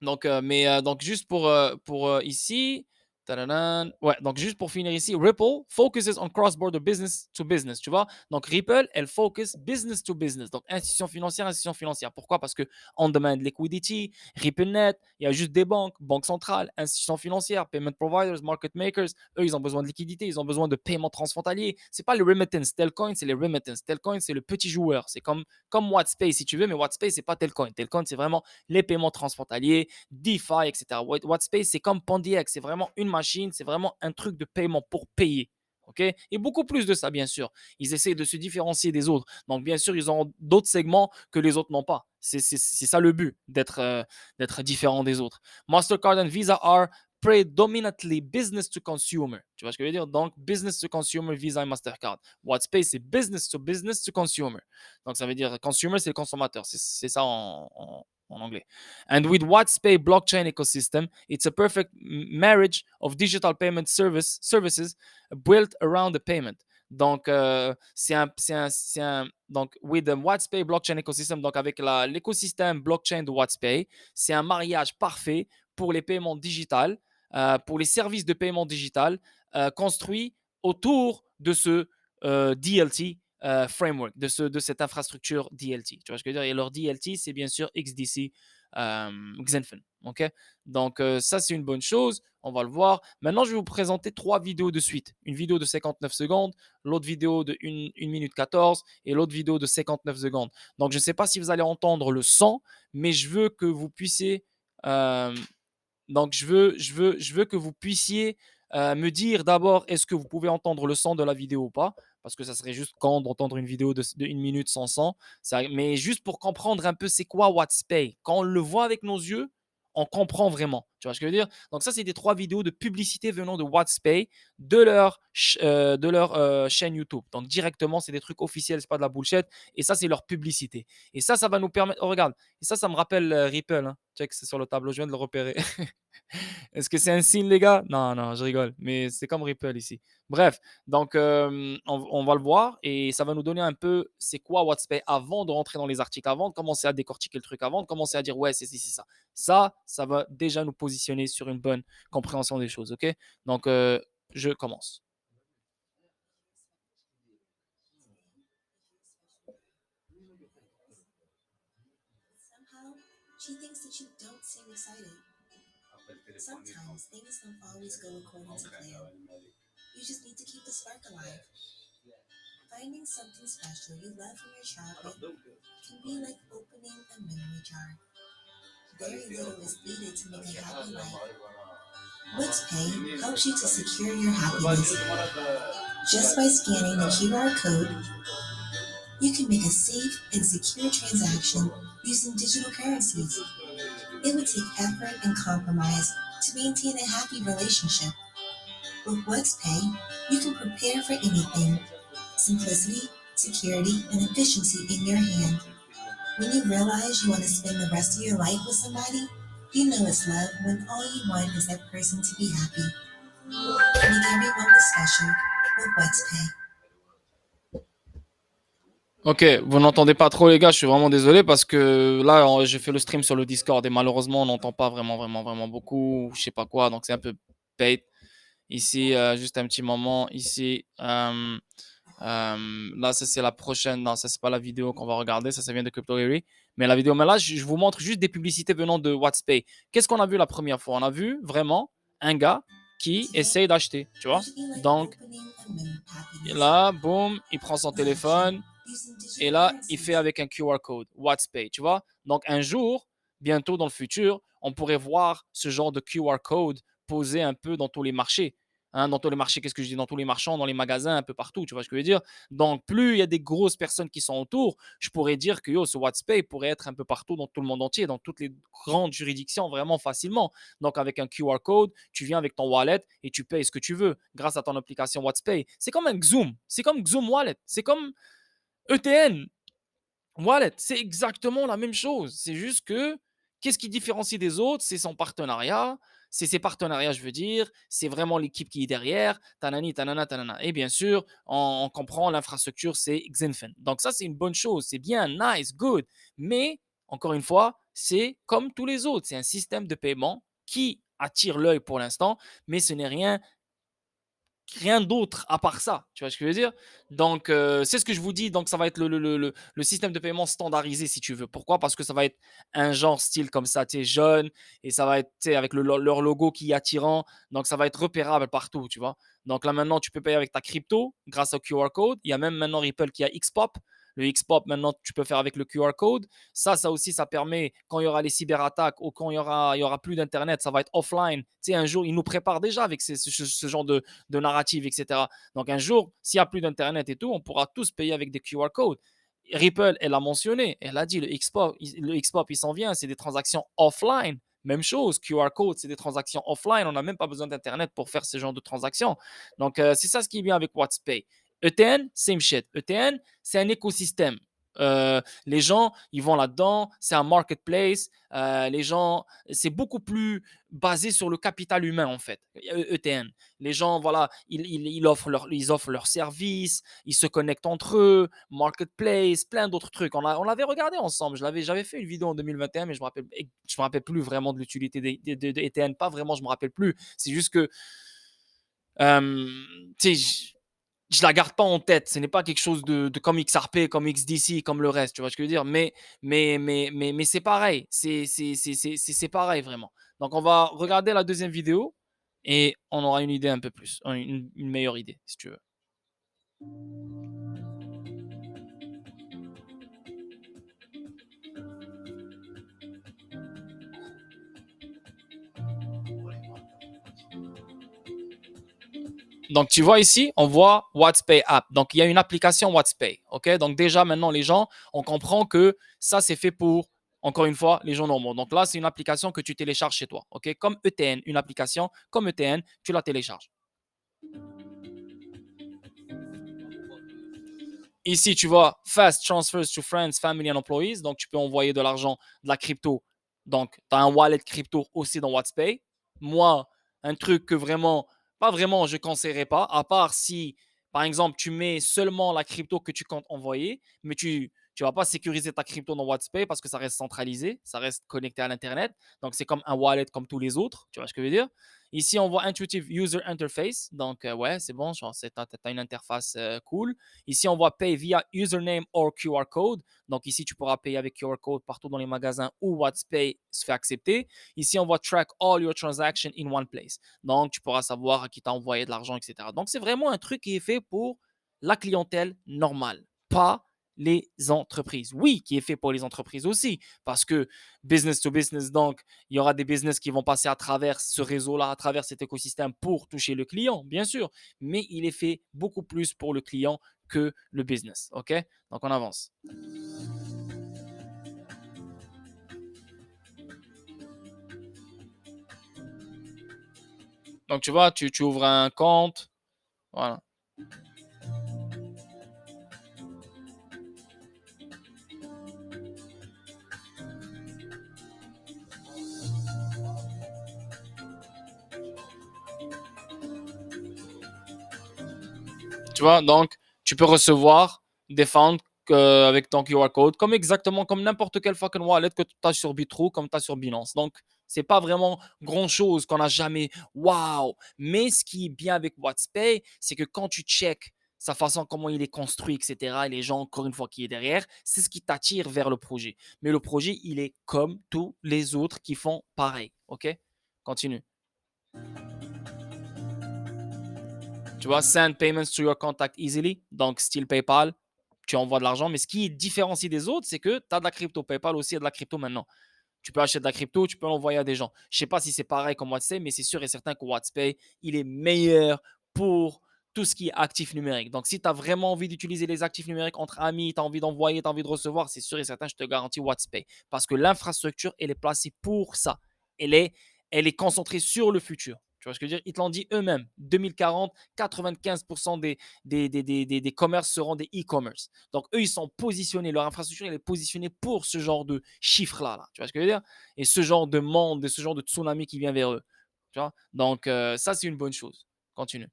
donc juste pour ici, Tadadam. Ouais, donc juste pour finir ici, Ripple focuses on cross-border business to business, tu vois. Donc Ripple, elle focus business to business, donc institution financière, institution financière. Pourquoi? Parce que on-demand liquidity, RippleNet, il y a juste des banques, banques centrales, institutions financières, payment providers, market makers. Eux, ils ont besoin de liquidité, ils ont besoin de paiements transfrontaliers. C'est pas les remittance. Telcoin, c'est les remittance. Telcoin, c'est le petit joueur. C'est comme WhatsPay si tu veux, mais WhatsPay, c'est pas Telcoin. Telcoin, c'est vraiment les paiements transfrontaliers, DeFi, etc. WhatsPay, c'est comme PandiX, c'est vraiment une machine, c'est vraiment un truc de paiement pour payer. OK? Et beaucoup plus de ça, bien sûr. Ils essaient de se différencier des autres. Donc, bien sûr, ils ont d'autres segments que les autres n'ont pas. C'est ça le but, d'être différent des autres. Mastercard and Visa are predominantly business to consumer. Tu vois ce que je veux dire? Donc, business to consumer, Visa et Mastercard. WhatsPay, c'est business to consumer. Donc, ça veut dire consumer, c'est le consommateur. C'est ça en anglais. And with WhatsPay blockchain ecosystem, it's a perfect marriage of digital payment services built around the payment. Donc, donc, with the WhatsPay blockchain ecosystem, donc avec l'écosystème blockchain de WhatsPay, c'est un mariage parfait pour les paiements digitaux, pour les services de paiement digital construits autour de ce DLT framework, de cette infrastructure DLT. Tu vois ce que je veux dire? Et leur DLT, c'est bien sûr XDC Xenfen. OK? Donc, ça, c'est une bonne chose. On va le voir. Maintenant, je vais vous présenter 3 vidéos de suite. Une vidéo de 59 secondes, l'autre vidéo de 1 minute 14 et l'autre vidéo de 59 secondes. Donc, je ne sais pas si vous allez entendre le son, mais je veux que vous puissiez donc, je veux que vous puissiez me dire d'abord, est-ce que vous pouvez entendre le son de la vidéo ou pas? Parce que ça serait juste con d'entendre une vidéo de 1 minute sans son. Mais juste pour comprendre un peu c'est quoi WhatsPay. Quand on le voit avec nos yeux, on comprend vraiment. Tu vois ce que je veux dire? Donc, ça, c'est des 3 vidéos de publicité venant de WhatsPay de leur chaîne YouTube. Donc, directement, c'est des trucs officiels, c'est pas de la bullshit. Et ça, c'est leur publicité. Et ça va nous permettre. Oh, regarde. Et ça me rappelle Ripple. Hein. Check, c'est sur le tableau. Je viens de le repérer. Est-ce que c'est un signe, les gars? Non, non, je rigole. Mais c'est comme Ripple ici. Bref, donc on va le voir et ça va nous donner un peu c'est quoi WhatsApp avant de rentrer dans les articles, avant de commencer à décortiquer le truc, avant de commencer à dire ouais, c'est ça. Ça va déjà nous positionner sur une bonne compréhension des choses. OK? Donc, je commence. Somehow, she thinks that you don't seem excited. Sometimes things don't always go according to plan. You just need to keep the spark alive. Finding something special you love from your childhood can be like opening a memory jar. Very little is needed to make a happy life. WhatsPay helps you to secure your happiness. Just by scanning the QR code, you can make a safe and secure transaction using digital currencies. It would take effort and compromise to maintain a happy relationship. With WhatsPay, you can prepare for anything. Simplicity, security, and efficiency in your hand. When you realize you want to spend the rest of your life with somebody, you know it's love when all you want is that person to be happy. Make every moment special with WhatsPay. Ok, vous n'entendez pas trop les gars, je suis vraiment désolé parce que là j'ai fait le stream sur le Discord et malheureusement on n'entend pas vraiment beaucoup, je sais pas quoi, donc c'est un peu bait. Ici, juste un petit moment, ici, là ça c'est la prochaine, non ça c'est pas la vidéo qu'on va regarder, ça vient de CryptoErie, mais la vidéo, mais là je vous montre juste des publicités venant de WhatsPay. Qu'est-ce qu'on a vu la première fois? On a vu vraiment un gars qui essaye d'acheter, tu vois. Donc là, boum, il prend son téléphone, et là, il fait avec un QR code, WhatsPay, tu vois. Donc, un jour, bientôt dans le futur, on pourrait voir ce genre de QR code posé un peu dans tous les marchés. Hein, dans tous les marchés, qu'est-ce que je dis? Dans tous les marchands, dans les magasins, un peu partout, tu vois ce que je veux dire? Donc, plus il y a des grosses personnes qui sont autour, je pourrais dire que ce WhatsPay pourrait être un peu partout dans tout le monde entier, dans toutes les grandes juridictions, vraiment facilement. Donc, avec un QR code, tu viens avec ton wallet et tu payes ce que tu veux grâce à ton application WhatsPay. C'est comme un Xoom. C'est comme Xoom Wallet. C'est comme ETN Wallet, c'est exactement la même chose. C'est juste que qu'est-ce qui différencie des autres? C'est son partenariat. C'est ses partenariats, je veux dire. C'est vraiment l'équipe qui est derrière. Tanani, tanana, tanana. Et bien sûr, on comprend l'infrastructure, c'est Xenfen. Donc ça, c'est une bonne chose. C'est bien, nice, good. Mais, encore une fois, c'est comme tous les autres. C'est un système de paiement qui attire l'œil pour l'instant, mais ce n'est rien d'autre à part ça. Tu vois ce que je veux dire? Donc, c'est ce que je vous dis. Donc, ça va être le système de paiement standardisé, si tu veux. Pourquoi? Parce que ça va être un genre style comme ça, tu sais, jaune, et ça va être, tu sais, avec leur logo qui est attirant. Donc, ça va être repérable partout, tu vois. Donc, là, maintenant, tu peux payer avec ta crypto grâce au QR code. Il y a même maintenant Ripple qui a Xpop. Le Xpop, maintenant, tu peux faire avec le QR code. Ça aussi, ça permet, quand il y aura les cyberattaques ou quand il y aura plus d'Internet, ça va être offline. Tu sais, un jour, ils nous préparent déjà avec ce genre de narrative, etc. Donc un jour, s'il n'y a plus d'Internet et tout, on pourra tous payer avec des QR codes. Ripple, elle a mentionné, elle a dit le Xpop, il s'en vient, c'est des transactions offline. Même chose, QR code, c'est des transactions offline. On n'a même pas besoin d'Internet pour faire ce genre de transactions. Donc, c'est ça ce qui est bien avec WhatsApp. ETN, same shit. ETN, c'est un écosystème. Les gens, ils vont là-dedans, c'est un marketplace. Les gens, c'est beaucoup plus basé sur le capital humain, en fait. ETN. Les gens, voilà, ils offrent leurs services, ils se connectent entre eux, marketplace, plein d'autres trucs. On l'avait regardé ensemble. J'avais fait une vidéo en 2021, mais je me rappelle plus vraiment de l'utilité de ETN. Pas vraiment, je me rappelle plus. C'est juste que, tu sais, je la garde pas en tête. Ce n'est pas quelque chose de comme XRP, comme XDC, comme le reste. Tu vois ce que je veux dire? Mais c'est pareil. C'est pareil vraiment. Donc, on va regarder la deuxième vidéo et on aura une idée un peu plus, une meilleure idée, si tu veux. Donc, tu vois ici, on voit WhatsApp App. Donc, il y a une application WhatsApp. OK? Donc, déjà, maintenant, les gens, on comprend que ça, c'est fait pour, encore une fois, les gens normaux. Donc, là, c'est une application que tu télécharges chez toi. OK? Comme ETN, une application comme ETN, tu la télécharges. Ici, tu vois Fast Transfers to Friends, Family and Employees. Donc, tu peux envoyer de l'argent, de la crypto. Donc, tu as un wallet crypto aussi dans WhatsApp. Moi, un truc que vraiment, pas vraiment, je ne conseillerais pas, à part si, par exemple, tu mets seulement la crypto que tu comptes envoyer, mais tu ne vas pas sécuriser ta crypto dans WhatsApp parce que ça reste centralisé, ça reste connecté à l'Internet. Donc, c'est comme un wallet comme tous les autres. Tu vois ce que je veux dire? Ici, on voit Intuitive User Interface. Donc, ouais, c'est bon, tu as une interface cool. Ici, on voit Pay via username or QR code. Donc, ici, tu pourras payer avec QR code partout dans les magasins où WhatsApp se fait accepter. Ici, on voit Track all your transactions in one place. Donc, tu pourras savoir à qui t'a envoyé de l'argent, etc. Donc, c'est vraiment un truc qui est fait pour la clientèle normale, pas les entreprises. Oui, qui est fait pour les entreprises aussi, parce que business to business, donc, il y aura des business qui vont passer à travers ce réseau-là, à travers cet écosystème pour toucher le client, bien sûr, mais il est fait beaucoup plus pour le client que le business. OK? Donc, on avance. Donc, tu vois, tu ouvres un compte. Voilà. Tu vois, donc, tu peux recevoir des funds avec ton QR code, comme exactement comme n'importe quelle fucking wallet que tu as sur Bitrue, comme tu as sur Binance. Donc, c'est pas vraiment grand chose qu'on n'a jamais. Waouh! Mais ce qui est bien avec WhatsApp, c'est que quand tu check sa façon, comment il est construit, etc., et les gens, encore une fois, qui est derrière, c'est ce qui t'attire vers le projet. Mais le projet, il est comme tous les autres qui font pareil. OK? Continue. Tu vois, send payments to your contact easily, donc style PayPal, tu envoies de l'argent. Mais ce qui différencie des autres, c'est que tu as de la crypto. PayPal aussi a de la crypto maintenant. Tu peux acheter de la crypto, tu peux l'envoyer à des gens. Je ne sais pas si c'est pareil comme WhatsApp, mais c'est sûr et certain que WhatsApp, il est meilleur pour tout ce qui est actif numérique. Donc, si tu as vraiment envie d'utiliser les actifs numériques entre amis, tu as envie d'envoyer, tu as envie de recevoir, c'est sûr et certain, je te garantis WhatsApp. Parce que l'infrastructure, elle est placée pour ça. Elle est concentrée sur le futur. Tu vois ce que je veux dire? Ils te l'ont dit eux-mêmes. 2040, 95% des commerces seront des e-commerce. Donc, eux, ils sont positionnés, leur infrastructure, elle est positionnée pour ce genre de chiffres-là. Là. Tu vois ce que je veux dire? Et ce genre de monde, et ce genre de tsunami qui vient vers eux. Tu vois? Donc, ça, c'est une bonne chose. Continue.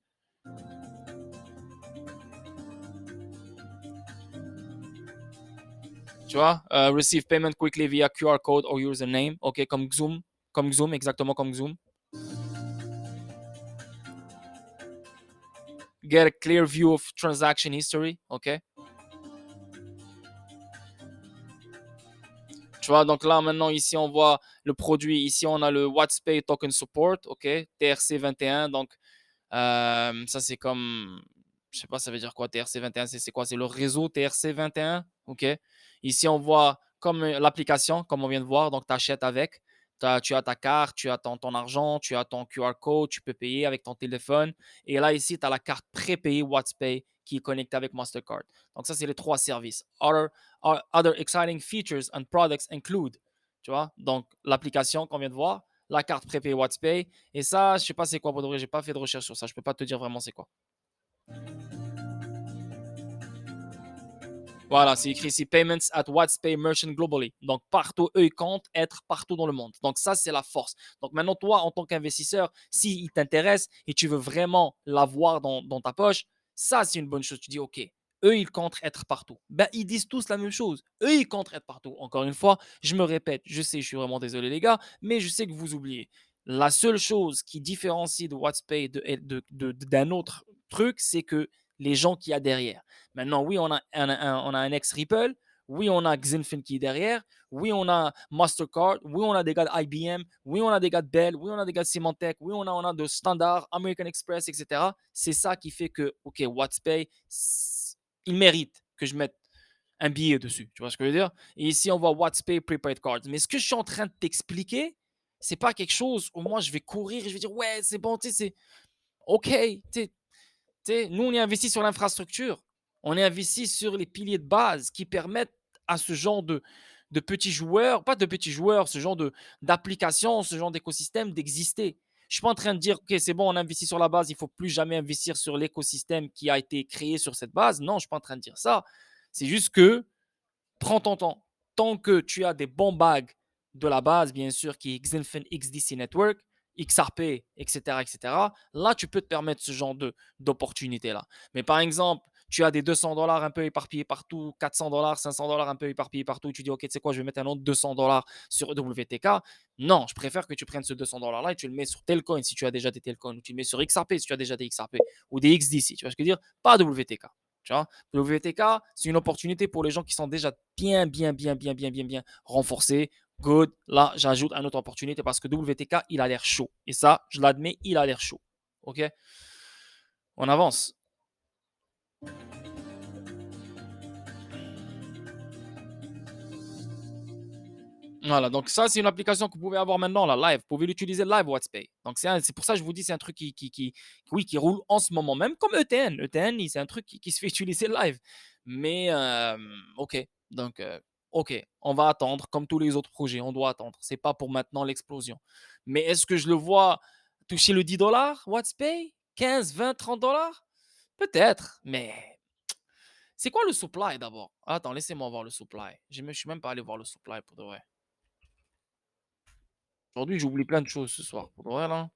Tu vois? Receive payment quickly via QR code or username. OK, comme Zoom, exactement comme Zoom. get a clear view of transaction history, ok? Tu vois, donc là, maintenant, ici, on voit le produit. Ici, on a le WhatsPay Token Support, ok? TRC21, donc ça, c'est comme, je sais pas, ça veut dire quoi, TRC21, c'est quoi? C'est le réseau TRC21, ok? Ici, on voit comme l'application, comme on vient de voir, donc tu achètes avec. Tu as ta carte, tu as ton argent, tu as ton QR code, tu peux payer avec ton téléphone. Et là, ici, tu as la carte prépayée WhatsPay qui est connectée avec Mastercard. Donc, ça, c'est les trois services. Other exciting features and products include, tu vois, donc l'application qu'on vient de voir, la carte prépayée WhatsPay. Et ça, je sais pas c'est quoi pour de vrai, j'ai pas fait de recherche sur ça. Je peux pas te dire vraiment c'est quoi. Voilà, c'est écrit ici Payments at WhatsPay Merchant Globally. Donc, partout, eux, ils comptent être partout dans le monde. Donc, ça, c'est la force. Donc, maintenant, toi, en tant qu'investisseur, s'il t'intéresse et tu veux vraiment l'avoir dans ta poche, ça, c'est une bonne chose. Tu dis, OK, eux, ils comptent être partout. Ben, ils disent tous la même chose. Eux, ils comptent être partout. Encore une fois, je me répète, je sais, je suis vraiment désolé, les gars, mais je sais que vous oubliez. La seule chose qui différencie de WhatsPay d'un autre truc, c'est que les gens qu'il y a derrière. Maintenant, oui, on a un ex-Ripple. Oui, on a Xinfin qui est derrière. Oui, on a Mastercard. Oui, on a des gars d'IBM. Oui, on a des gars de Bell. Oui, on a des gars de Symantec. Oui, on a de Standard, American Express, etc. C'est ça qui fait que, OK, WhatsPay, il mérite que je mette un billet dessus. Tu vois ce que je veux dire? Et ici, on voit WhatsPay Prepaid Cards. Mais ce que je suis en train de t'expliquer, c'est pas quelque chose où moi, je vais courir et je vais dire, ouais, c'est bon, tu sais, c'est OK, tu sais, nous, on est investi sur l'infrastructure. On est investi sur les piliers de base qui permettent à ce genre de petits joueurs, pas de petits joueurs, ce genre d'applications, ce genre d'écosystème d'exister. Je ne suis pas en train de dire, OK, c'est bon, on investit sur la base, il ne faut plus jamais investir sur l'écosystème qui a été créé sur cette base. Non, je ne suis pas en train de dire ça. C'est juste que prends ton temps. Tant que tu as des bons bags de la base, bien sûr, qui est Xinfin XDC Network, XRP, etc., etc., là, tu peux te permettre ce genre d'opportunité-là. Mais par exemple, tu as des 200 $ un peu éparpillés partout, 400 $, 500 $ un peu éparpillés partout, tu dis, OK, tu sais quoi, je vais mettre un autre 200 $ sur WTK. Non, je préfère que tu prennes ce 200 $ là et tu le mets sur Telcoin si tu as déjà des Telcoin, ou tu le mets sur XRP si tu as déjà des XRP, ou des XDC, tu vois ce que je veux dire? Pas WTK. Tu vois, le WTK, c'est une opportunité pour les gens qui sont déjà bien renforcés. Good. Là, j'ajoute une autre opportunité parce que WTK, il a l'air chaud. Et ça, je l'admets, il a l'air chaud. OK? On avance. Voilà, donc ça, c'est une application que vous pouvez avoir maintenant, la live. Vous pouvez l'utiliser live, WhatsApp. Donc, c'est pour ça que je vous dis, c'est un truc oui, qui roule en ce moment, même comme ETN. ETN, c'est un truc qui se fait utiliser live. Mais, OK. Donc, OK, on va attendre, comme tous les autres projets, on doit attendre. C'est pas pour maintenant l'explosion. Mais est-ce que je le vois toucher le 10 $, WhatsApp? 15, 20, 30 $? Peut-être, mais c'est quoi le supply d'abord? Attends, laissez-moi voir le supply. Je ne suis même pas allé voir le supply pour de vrai. Aujourd'hui, j'oublie plein de choses ce soir. Pour de vrai, là,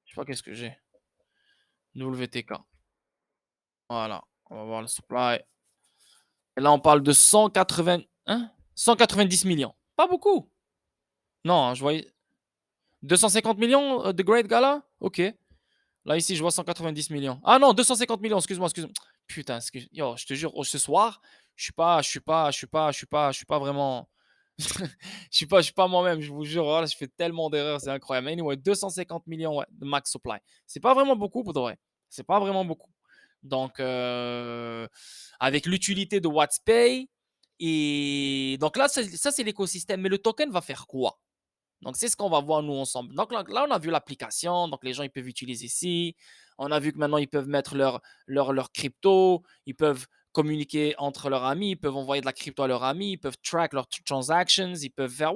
je sais pas qu'est-ce que j'ai. WTK. Voilà. On va voir le supply. Et là, on parle de 180, hein? 190 millions. Pas beaucoup. Non, hein, je voyais 250 millions de Great Gala. Ok. Là, ici, je vois 190 millions. Ah non, 250 millions. Excuse-moi, excuse-moi. Putain, yo, je te jure, ce soir, je suis pas vraiment. Je suis pas moi-même, je vous jure, voilà, je fais tellement d'erreurs, c'est incroyable. Anyway, 250 millions ouais, de max supply. C'est pas vraiment beaucoup pour de vrai. C'est pas vraiment beaucoup. Donc, avec l'utilité de WhatsPay, et donc là, ça, c'est l'écosystème. Mais le token va faire quoi? Donc, c'est ce qu'on va voir nous ensemble. Donc là, on a vu l'application. Donc, les gens, ils peuvent utiliser ici. On a vu que maintenant, ils peuvent mettre leur crypto. Ils peuvent communiquer entre leurs amis. Ils peuvent envoyer de la crypto à leurs amis. Ils peuvent track leurs transactions. Ils peuvent faire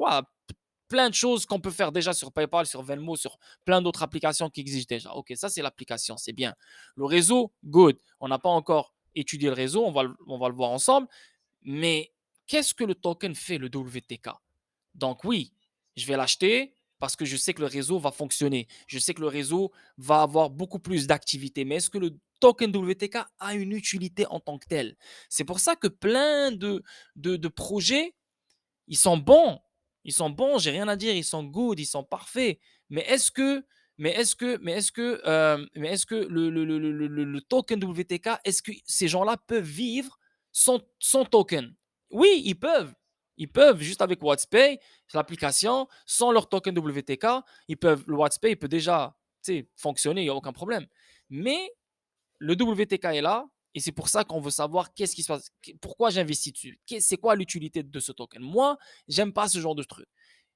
plein de choses qu'on peut faire déjà sur PayPal, sur Venmo, sur plein d'autres applications qui existent déjà. OK, ça, c'est l'application. C'est bien. Le réseau, good. On n'a pas encore étudié le réseau. On va le voir ensemble. Mais qu'est-ce que le token fait, le WTK? Donc oui, je vais l'acheter parce que je sais que le réseau va fonctionner. Je sais que le réseau va avoir beaucoup plus d'activités. Mais est-ce que le token WTK a une utilité en tant que tel? C'est pour ça que plein de projets, ils sont bons. Ils sont bons, j'ai rien à dire, ils sont good, ils sont parfaits. Mais est-ce que Mais est-ce que le token WTK, est-ce que ces gens-là peuvent vivre sans token? Oui, ils peuvent. Ils peuvent juste avec WhatsPay, l'application, sans leur token WTK, le WhatsPay il peut déjà, fonctionner, il y a aucun problème. Mais le WTK est là et c'est pour ça qu'on veut savoir qu'est-ce qui se passe, pourquoi j'investis dessus, c'est quoi l'utilité de ce token. Moi, j'aime pas ce genre de truc.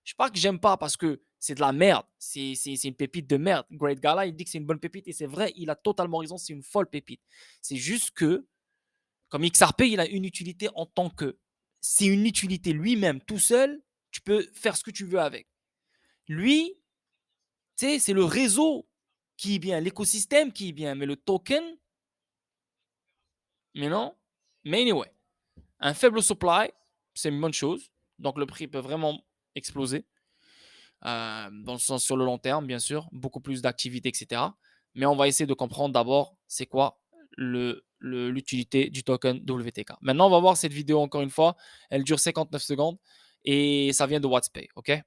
Je ne sais pas que j'aime pas parce que c'est de la merde, c'est une pépite de merde. Great Gala, il dit que c'est une bonne pépite et c'est vrai, il a totalement raison, c'est une folle pépite. C'est juste que, comme XRP, il a une utilité en tant que. C'est une utilité lui-même, tout seul, tu peux faire ce que tu veux avec. Lui, c'est le réseau qui est bien, l'écosystème qui est bien, mais le token, mais non. Mais anyway, un faible supply, c'est une bonne chose. Donc le prix peut vraiment exploser. Dans le sens sur le long terme, bien sûr, beaucoup plus d'activité, etc. Mais on va essayer de comprendre d'abord c'est quoi l'utilité du token WTK. Maintenant, on va voir cette vidéo encore une fois. Elle dure 59 secondes et ça vient de WhatsPay, ok?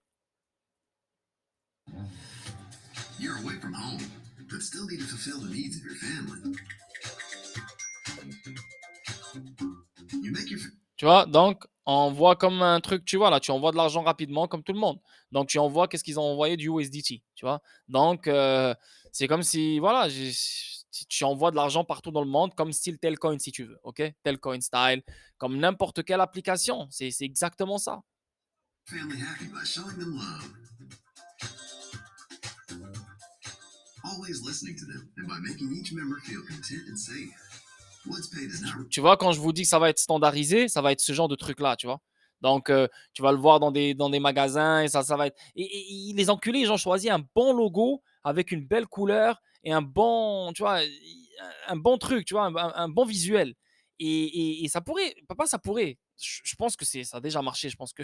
You're away from home, but still need to fulfill the needs of your family. Tu vois, donc on envoie comme un truc, tu vois, là, tu envoies de l'argent rapidement comme tout le monde. Donc tu envoies, qu'est-ce qu'ils ont envoyé? Du USDT, tu vois. Donc c'est comme si, voilà, tu envoies de l'argent partout dans le monde comme style Telcoin si tu veux, ok? Telcoin style, comme n'importe quelle application. C'est exactement ça. Family happy by showing them love. Always listening to them and by making each member feel content and safe. Tu vois, quand je vous dis que ça va être standardisé, ça va être ce genre de truc-là, tu vois. Donc, tu vas le voir dans des magasins et ça va être. Et les enculés, ils ont choisi un bon logo avec une belle couleur et un bon, tu vois, un bon truc, tu vois, un bon visuel. Et ça pourrait, papa, ça pourrait. Je pense que ça a déjà marché. Je pense que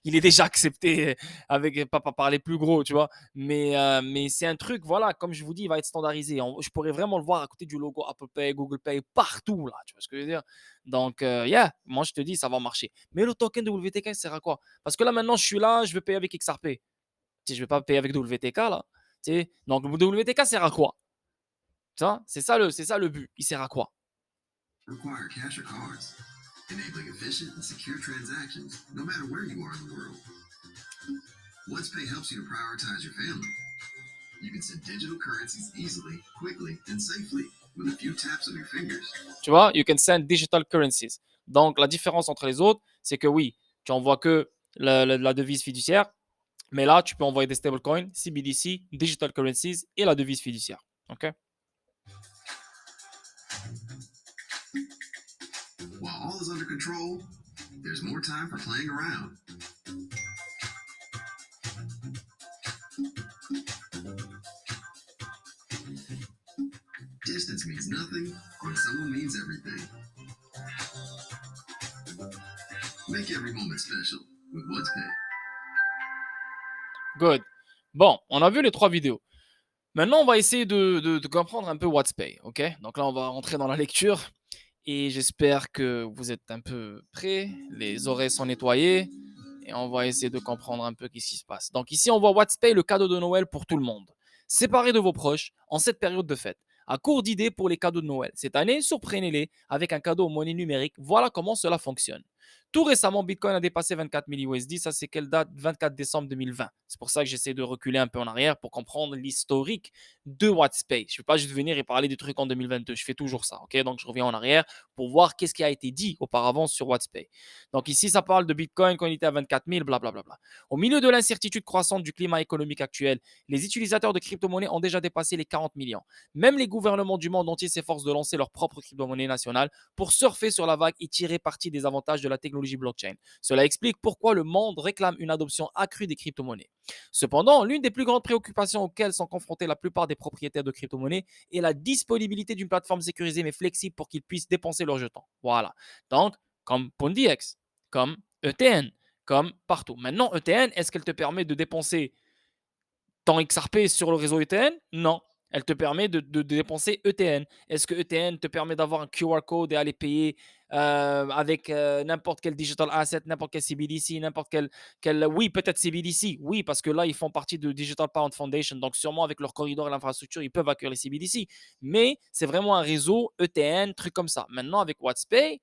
il est déjà accepté avec papa par les plus gros, tu vois. Mais c'est un truc, voilà, comme je vous dis, il va être standardisé. Je pourrais vraiment le voir à côté du logo Apple Pay, Google Pay, partout, là. Tu vois ce que je veux dire? Donc, yeah, moi, je te dis, ça va marcher. Mais le token de WTK, ça sert à quoi? Parce que là, maintenant, je suis là, je veux payer avec XRP. Je ne vais pas payer avec WTK, là. Donc, le WTK sert à quoi? C'est ça le but. Il sert à quoi? Require cash or cards, enabling efficient and secure transactions no matter where you are in the world. OneSpay helps you to prioritize your family. You can send digital currencies easily, quickly, and safely with a few taps of your fingers. Tu vois, you can send digital currencies. Donc, la différence entre les autres, c'est que oui, tu envoies que la devise fiduciaire, mais là, tu peux envoyer des stablecoins, CBDC, digital currencies et la devise fiduciaire. OK? While all is under control, there's more time for playing around. Distance means nothing when someone means everything. Make every moment special with WhatsPay. Good. Bon, on a vu les 3 vidéos. Maintenant, on va essayer de comprendre un peu WhatsPay, ok? Donc là, on va rentrer dans la lecture et j'espère que vous êtes un peu prêts, les oreilles sont nettoyées et on va essayer de comprendre un peu ce qui se passe. Donc ici, on voit WhatsPay, le cadeau de Noël pour tout le monde. Séparez de vos proches en cette période de fête. À court d'idées pour les cadeaux de Noël. Cette année, surprenez-les avec un cadeau aux monnaies numériques. Voilà comment cela fonctionne. Tout récemment, Bitcoin a dépassé 24 000 USD. Ça, c'est quelle date? 24 décembre 2020. C'est pour ça que j'essaie de reculer un peu en arrière pour comprendre l'historique de WhatsPay. Je ne vais pas juste venir et parler des trucs en 2022. Je fais toujours ça. Ok, donc, je reviens en arrière pour voir qu'est-ce qui a été dit auparavant sur WhatsPay. Donc, ici, ça parle de Bitcoin quand il était à 24 000, blablabla. Au milieu de l'incertitude croissante du climat économique actuel, les utilisateurs de crypto-monnaies ont déjà dépassé les 40 millions. Même les gouvernements du monde entier s'efforcent de lancer leur propre crypto-monnaie nationale pour surfer sur la vague et tirer parti des avantages de la technologie blockchain. Cela explique pourquoi le monde réclame une adoption accrue des crypto-monnaies. Cependant, l'une des plus grandes préoccupations auxquelles sont confrontés la plupart des propriétaires de crypto-monnaies est la disponibilité d'une plateforme sécurisée mais flexible pour qu'ils puissent dépenser leurs jetons. Voilà. Donc, comme PondiX, comme ETN, comme partout. Maintenant, ETN, est-ce qu'elle te permet de dépenser ton XRP sur le réseau ETN? Non. Elle te permet de dépenser ETN. Est-ce que ETN te permet d'avoir un QR code et aller payer avec n'importe quel digital asset, n'importe quel CBDC, oui, peut-être CBDC, oui, parce que là, ils font partie de Digital Pound Foundation, donc sûrement avec leur corridor et l'infrastructure, ils peuvent accueillir les CBDC, mais c'est vraiment un réseau ETN, truc comme ça. Maintenant, avec WhatsPay,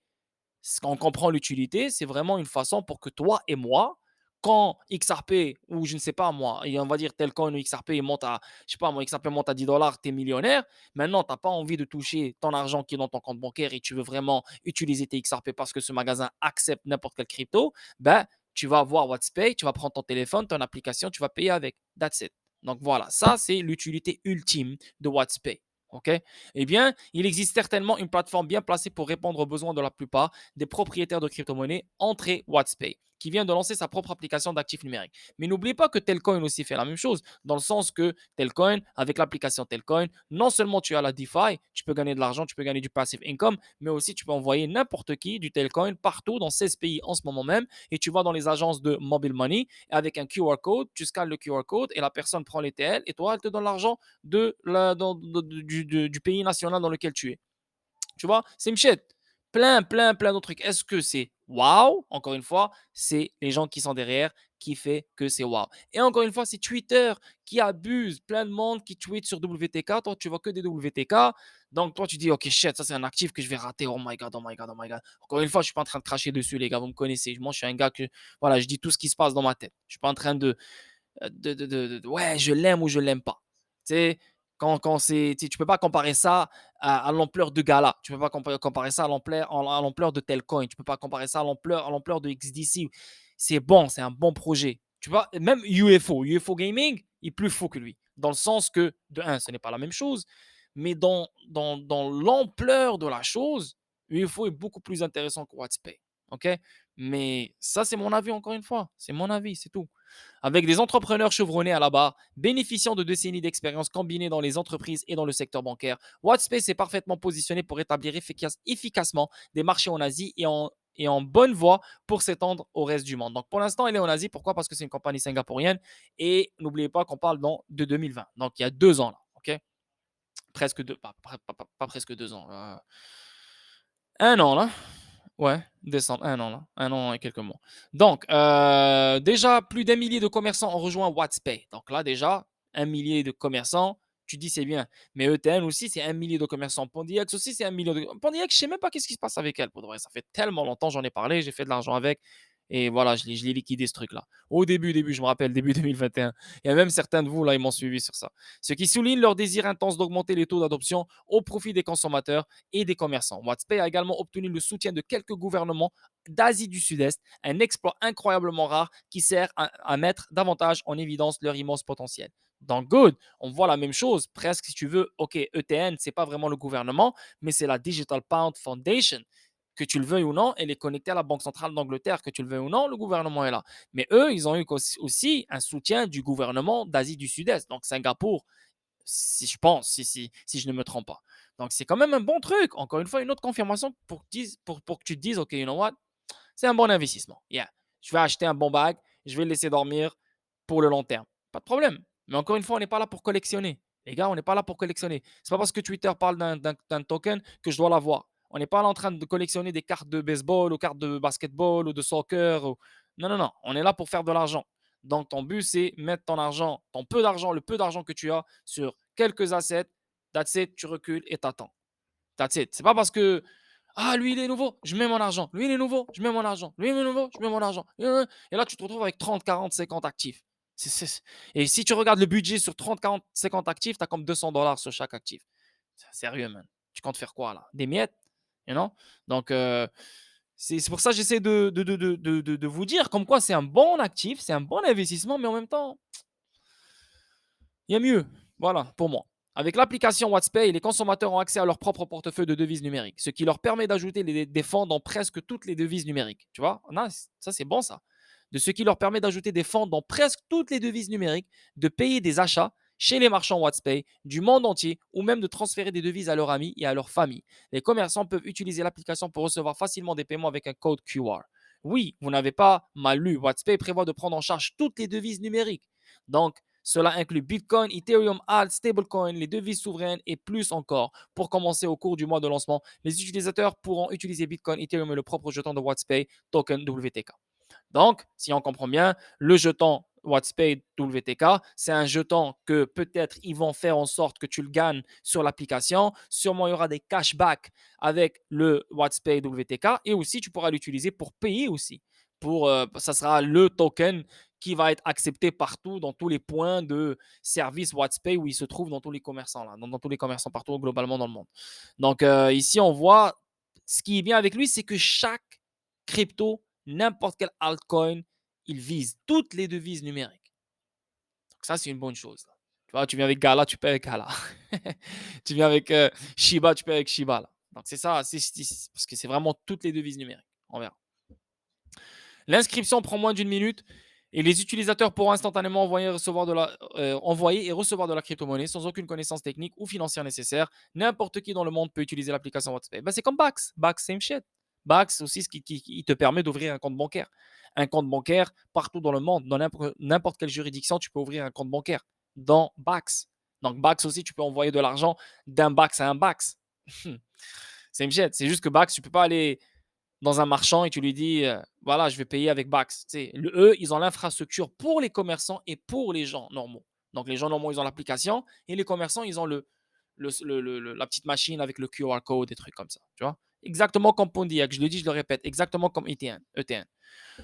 on comprend l'utilité, c'est vraiment une façon pour que toi et moi, quand XRP ou je ne sais pas moi, et on va dire tel coin ou XRP il monte à, je sais pas moi, XRP monte à 10 dollars, tu es millionnaire. Maintenant, tu n'as pas envie de toucher ton argent qui est dans ton compte bancaire et tu veux vraiment utiliser tes XRP parce que ce magasin accepte n'importe quelle crypto, ben, tu vas voir WhatsPay, tu vas prendre ton téléphone, ton application, tu vas payer avec. That's it. Donc voilà, ça c'est l'utilité ultime de WhatsPay. OK? Eh bien, il existe certainement une plateforme bien placée pour répondre aux besoins de la plupart des propriétaires de crypto-monnaies, entrée WhatsPay, qui vient de lancer sa propre application d'actifs numériques. Mais n'oubliez pas que Telcoin aussi fait la même chose, dans le sens que Telcoin, avec l'application Telcoin, non seulement tu as la DeFi, tu peux gagner de l'argent, tu peux gagner du passive income, mais aussi tu peux envoyer n'importe qui du Telcoin partout dans 16 pays en ce moment même, et tu vas dans les agences de mobile money, et avec un QR code, tu scannes le QR code, et la personne prend les TL, et toi, elle te donne l'argent du pays national dans lequel tu es. Tu vois, c'est Mchet. Plein d'autres trucs. Est-ce que c'est waouh? Encore une fois, c'est les gens qui sont derrière qui fait que c'est waouh. Et encore une fois, c'est Twitter qui abuse. Plein de monde qui tweet sur WTK. Toi, tu vois que des WTK. Donc, toi, tu dis, OK, shit, ça, c'est un actif que je vais rater. Oh my God, oh my God, oh my God. Encore une fois, je ne suis pas en train de cracher dessus, les gars. Vous me connaissez. Moi, je suis un gars que, voilà, je dis tout ce qui se passe dans ma tête. Je ne suis pas en train ouais, je l'aime ou je l'aime pas. Tu sais, quand c'est, tu peux pas comparer ça à l'ampleur de Gala. Tu peux pas comparer ça à l'ampleur de Telcoin. Tu peux pas comparer ça à l'ampleur de XDC. C'est bon, c'est un bon projet. Tu vois, même UFO Gaming, il est plus fou que lui. Dans le sens que, de un, ce n'est pas la même chose, mais dans l'ampleur de la chose, UFO est beaucoup plus intéressant que WhatsApp. OK? Mais ça, c'est mon avis encore une fois. C'est mon avis, c'est tout. Avec des entrepreneurs chevronnés à la barre, bénéficiant de décennies d'expérience combinées dans les entreprises et dans le secteur bancaire, WhatsPace est parfaitement positionné pour établir efficacement des marchés en Asie et en bonne voie pour s'étendre au reste du monde. Donc pour l'instant, elle est en Asie. Pourquoi? Parce que c'est une compagnie singapourienne. Et n'oubliez pas qu'on parle de 2020. Donc il y a 2 ans là. OK? Presque deux, pas presque 2 ans. 1 an là. Ouais, décembre, 1 an là, 1 an et quelques mois. Donc, déjà, plus d'un millier de commerçants ont rejoint WhatsPay. Donc là, déjà, 1 millier de commerçants, tu dis c'est bien. Mais ETN aussi, c'est 1 millier de commerçants. Pondiax aussi, c'est 1 million de. Pondiax, je sais même pas qu'est-ce qui se passe avec elle. Pour de vrai, ça fait tellement longtemps, j'en ai parlé, j'ai fait de l'argent avec. Et voilà, je l'ai liquidé ce truc-là. Au début, je me rappelle, début 2021. Il y a même certains de vous, là, ils m'ont suivi sur ça. Ce qui souligne leur désir intense d'augmenter les taux d'adoption au profit des consommateurs et des commerçants. WhatsApp a également obtenu le soutien de quelques gouvernements d'Asie du Sud-Est, un exploit incroyablement rare qui sert à mettre davantage en évidence leur immense potentiel. Dans Good, on voit la même chose, presque si tu veux. OK, ETN, c'est pas vraiment le gouvernement, mais c'est la Digital Pound Foundation. Que tu le veuilles ou non, elle est connectée à la Banque centrale d'Angleterre. Que tu le veuilles ou non, le gouvernement est là. Mais eux, ils ont eu aussi un soutien du gouvernement d'Asie du Sud-Est. Donc Singapour, si je pense, si je ne me trompe pas. Donc c'est quand même un bon truc. Encore une fois, une autre confirmation pour que tu te dises, OK, you know what, c'est un bon investissement. Yeah. Je vais acheter un bon bag, je vais le laisser dormir pour le long terme. Pas de problème. Mais encore une fois, on n'est pas là pour collectionner. Les gars, on n'est pas là pour collectionner. C'est pas parce que Twitter parle d'un token que je dois l'avoir. On n'est pas là en train de collectionner des cartes de baseball ou cartes de basketball ou de soccer. Non, non, non. On est là pour faire de l'argent. Donc, ton but, c'est mettre ton argent, ton peu d'argent, le peu d'argent que tu as sur quelques assets. That's it, tu recules et t'attends. That's it. C'est pas parce que ah, lui, il est nouveau, je mets mon argent. Lui, il est nouveau, je mets mon argent. Lui, il est nouveau, je mets mon argent. Et là, tu te retrouves avec 30, 40, 50 actifs. Et si tu regardes le budget sur 30, 40, 50 actifs, tu as comme 200 dollars sur chaque actif. C'est sérieux, man. Tu comptes faire quoi, là? Des miettes? You know? Donc, c'est pour ça que j'essaie de vous dire comme quoi c'est un bon actif, c'est un bon investissement, mais en même temps, il y a mieux. Voilà, pour moi. Avec l'application WhatsPay, les consommateurs ont accès à leur propre portefeuille de devises numériques, ce qui leur permet d'ajouter des fonds dans presque toutes les devises numériques. Tu vois, nice. Ça, c'est bon, ça. De ce qui leur permet d'ajouter des fonds dans presque toutes les devises numériques, de payer des achats chez les marchands WhatsPay du monde entier ou même de transférer des devises à leurs amis et à leur famille. Les commerçants peuvent utiliser l'application pour recevoir facilement des paiements avec un code QR. Oui, vous n'avez pas mal lu. WhatsPay prévoit de prendre en charge toutes les devises numériques. Donc, Cela inclut Bitcoin, Ethereum, Alt, stablecoin, les devises souveraines et plus encore. Pour commencer, au cours du mois de lancement, les utilisateurs pourront utiliser Bitcoin, Ethereum et le propre jeton de WhatsPay, token WTK. Donc, si on comprend bien, le jeton WhatsPay WTK, c'est un jeton que peut-être ils vont faire en sorte que tu le gagnes sur l'application. Sûrement, il y aura des cashbacks avec le WhatsPay WTK et aussi, tu pourras l'utiliser pour payer aussi. Ça sera le token qui va être accepté partout dans tous les points de service WhatsPay où il se trouve dans tous les commerçants, là, dans tous les commerçants partout globalement dans le monde. Donc, ici, on voit ce qui est bien avec lui, c'est que chaque crypto, n'importe quel altcoin, il vise toutes les devises numériques. Donc ça, c'est une bonne chose. Là. Tu vois, tu viens avec Gala, tu payes avec Gala. Tu viens avec Shiba, tu payes avec Shiba. Là. Donc c'est ça, parce que c'est vraiment toutes les devises numériques. On verra. L'inscription prend moins d'une minute et les utilisateurs pourront instantanément envoyer et recevoir de la crypto-monnaie sans aucune connaissance technique ou financière nécessaire. N'importe qui dans le monde peut utiliser l'application WhatsApp. Ben, c'est comme Bax. Bax, same shit. Bax aussi, ce qui te permet d'ouvrir un compte bancaire. Un compte bancaire partout dans le monde, dans n'importe quelle juridiction, tu peux ouvrir un compte bancaire dans Bax. Donc Bax aussi, tu peux envoyer de l'argent d'un Bax à un Bax. Same shit. C'est juste que Bax, tu peux pas aller dans un marchand et tu lui dis voilà, je vais payer avec Bax. Eux, ils ont l'infrastructure pour les commerçants et pour les gens normaux. Donc, les gens normaux, ils ont l'application et les commerçants, ils ont la petite machine avec le QR code, des trucs comme ça. Tu vois? Exactement comme Pondiac, je le dis, je le répète, exactement comme ETN.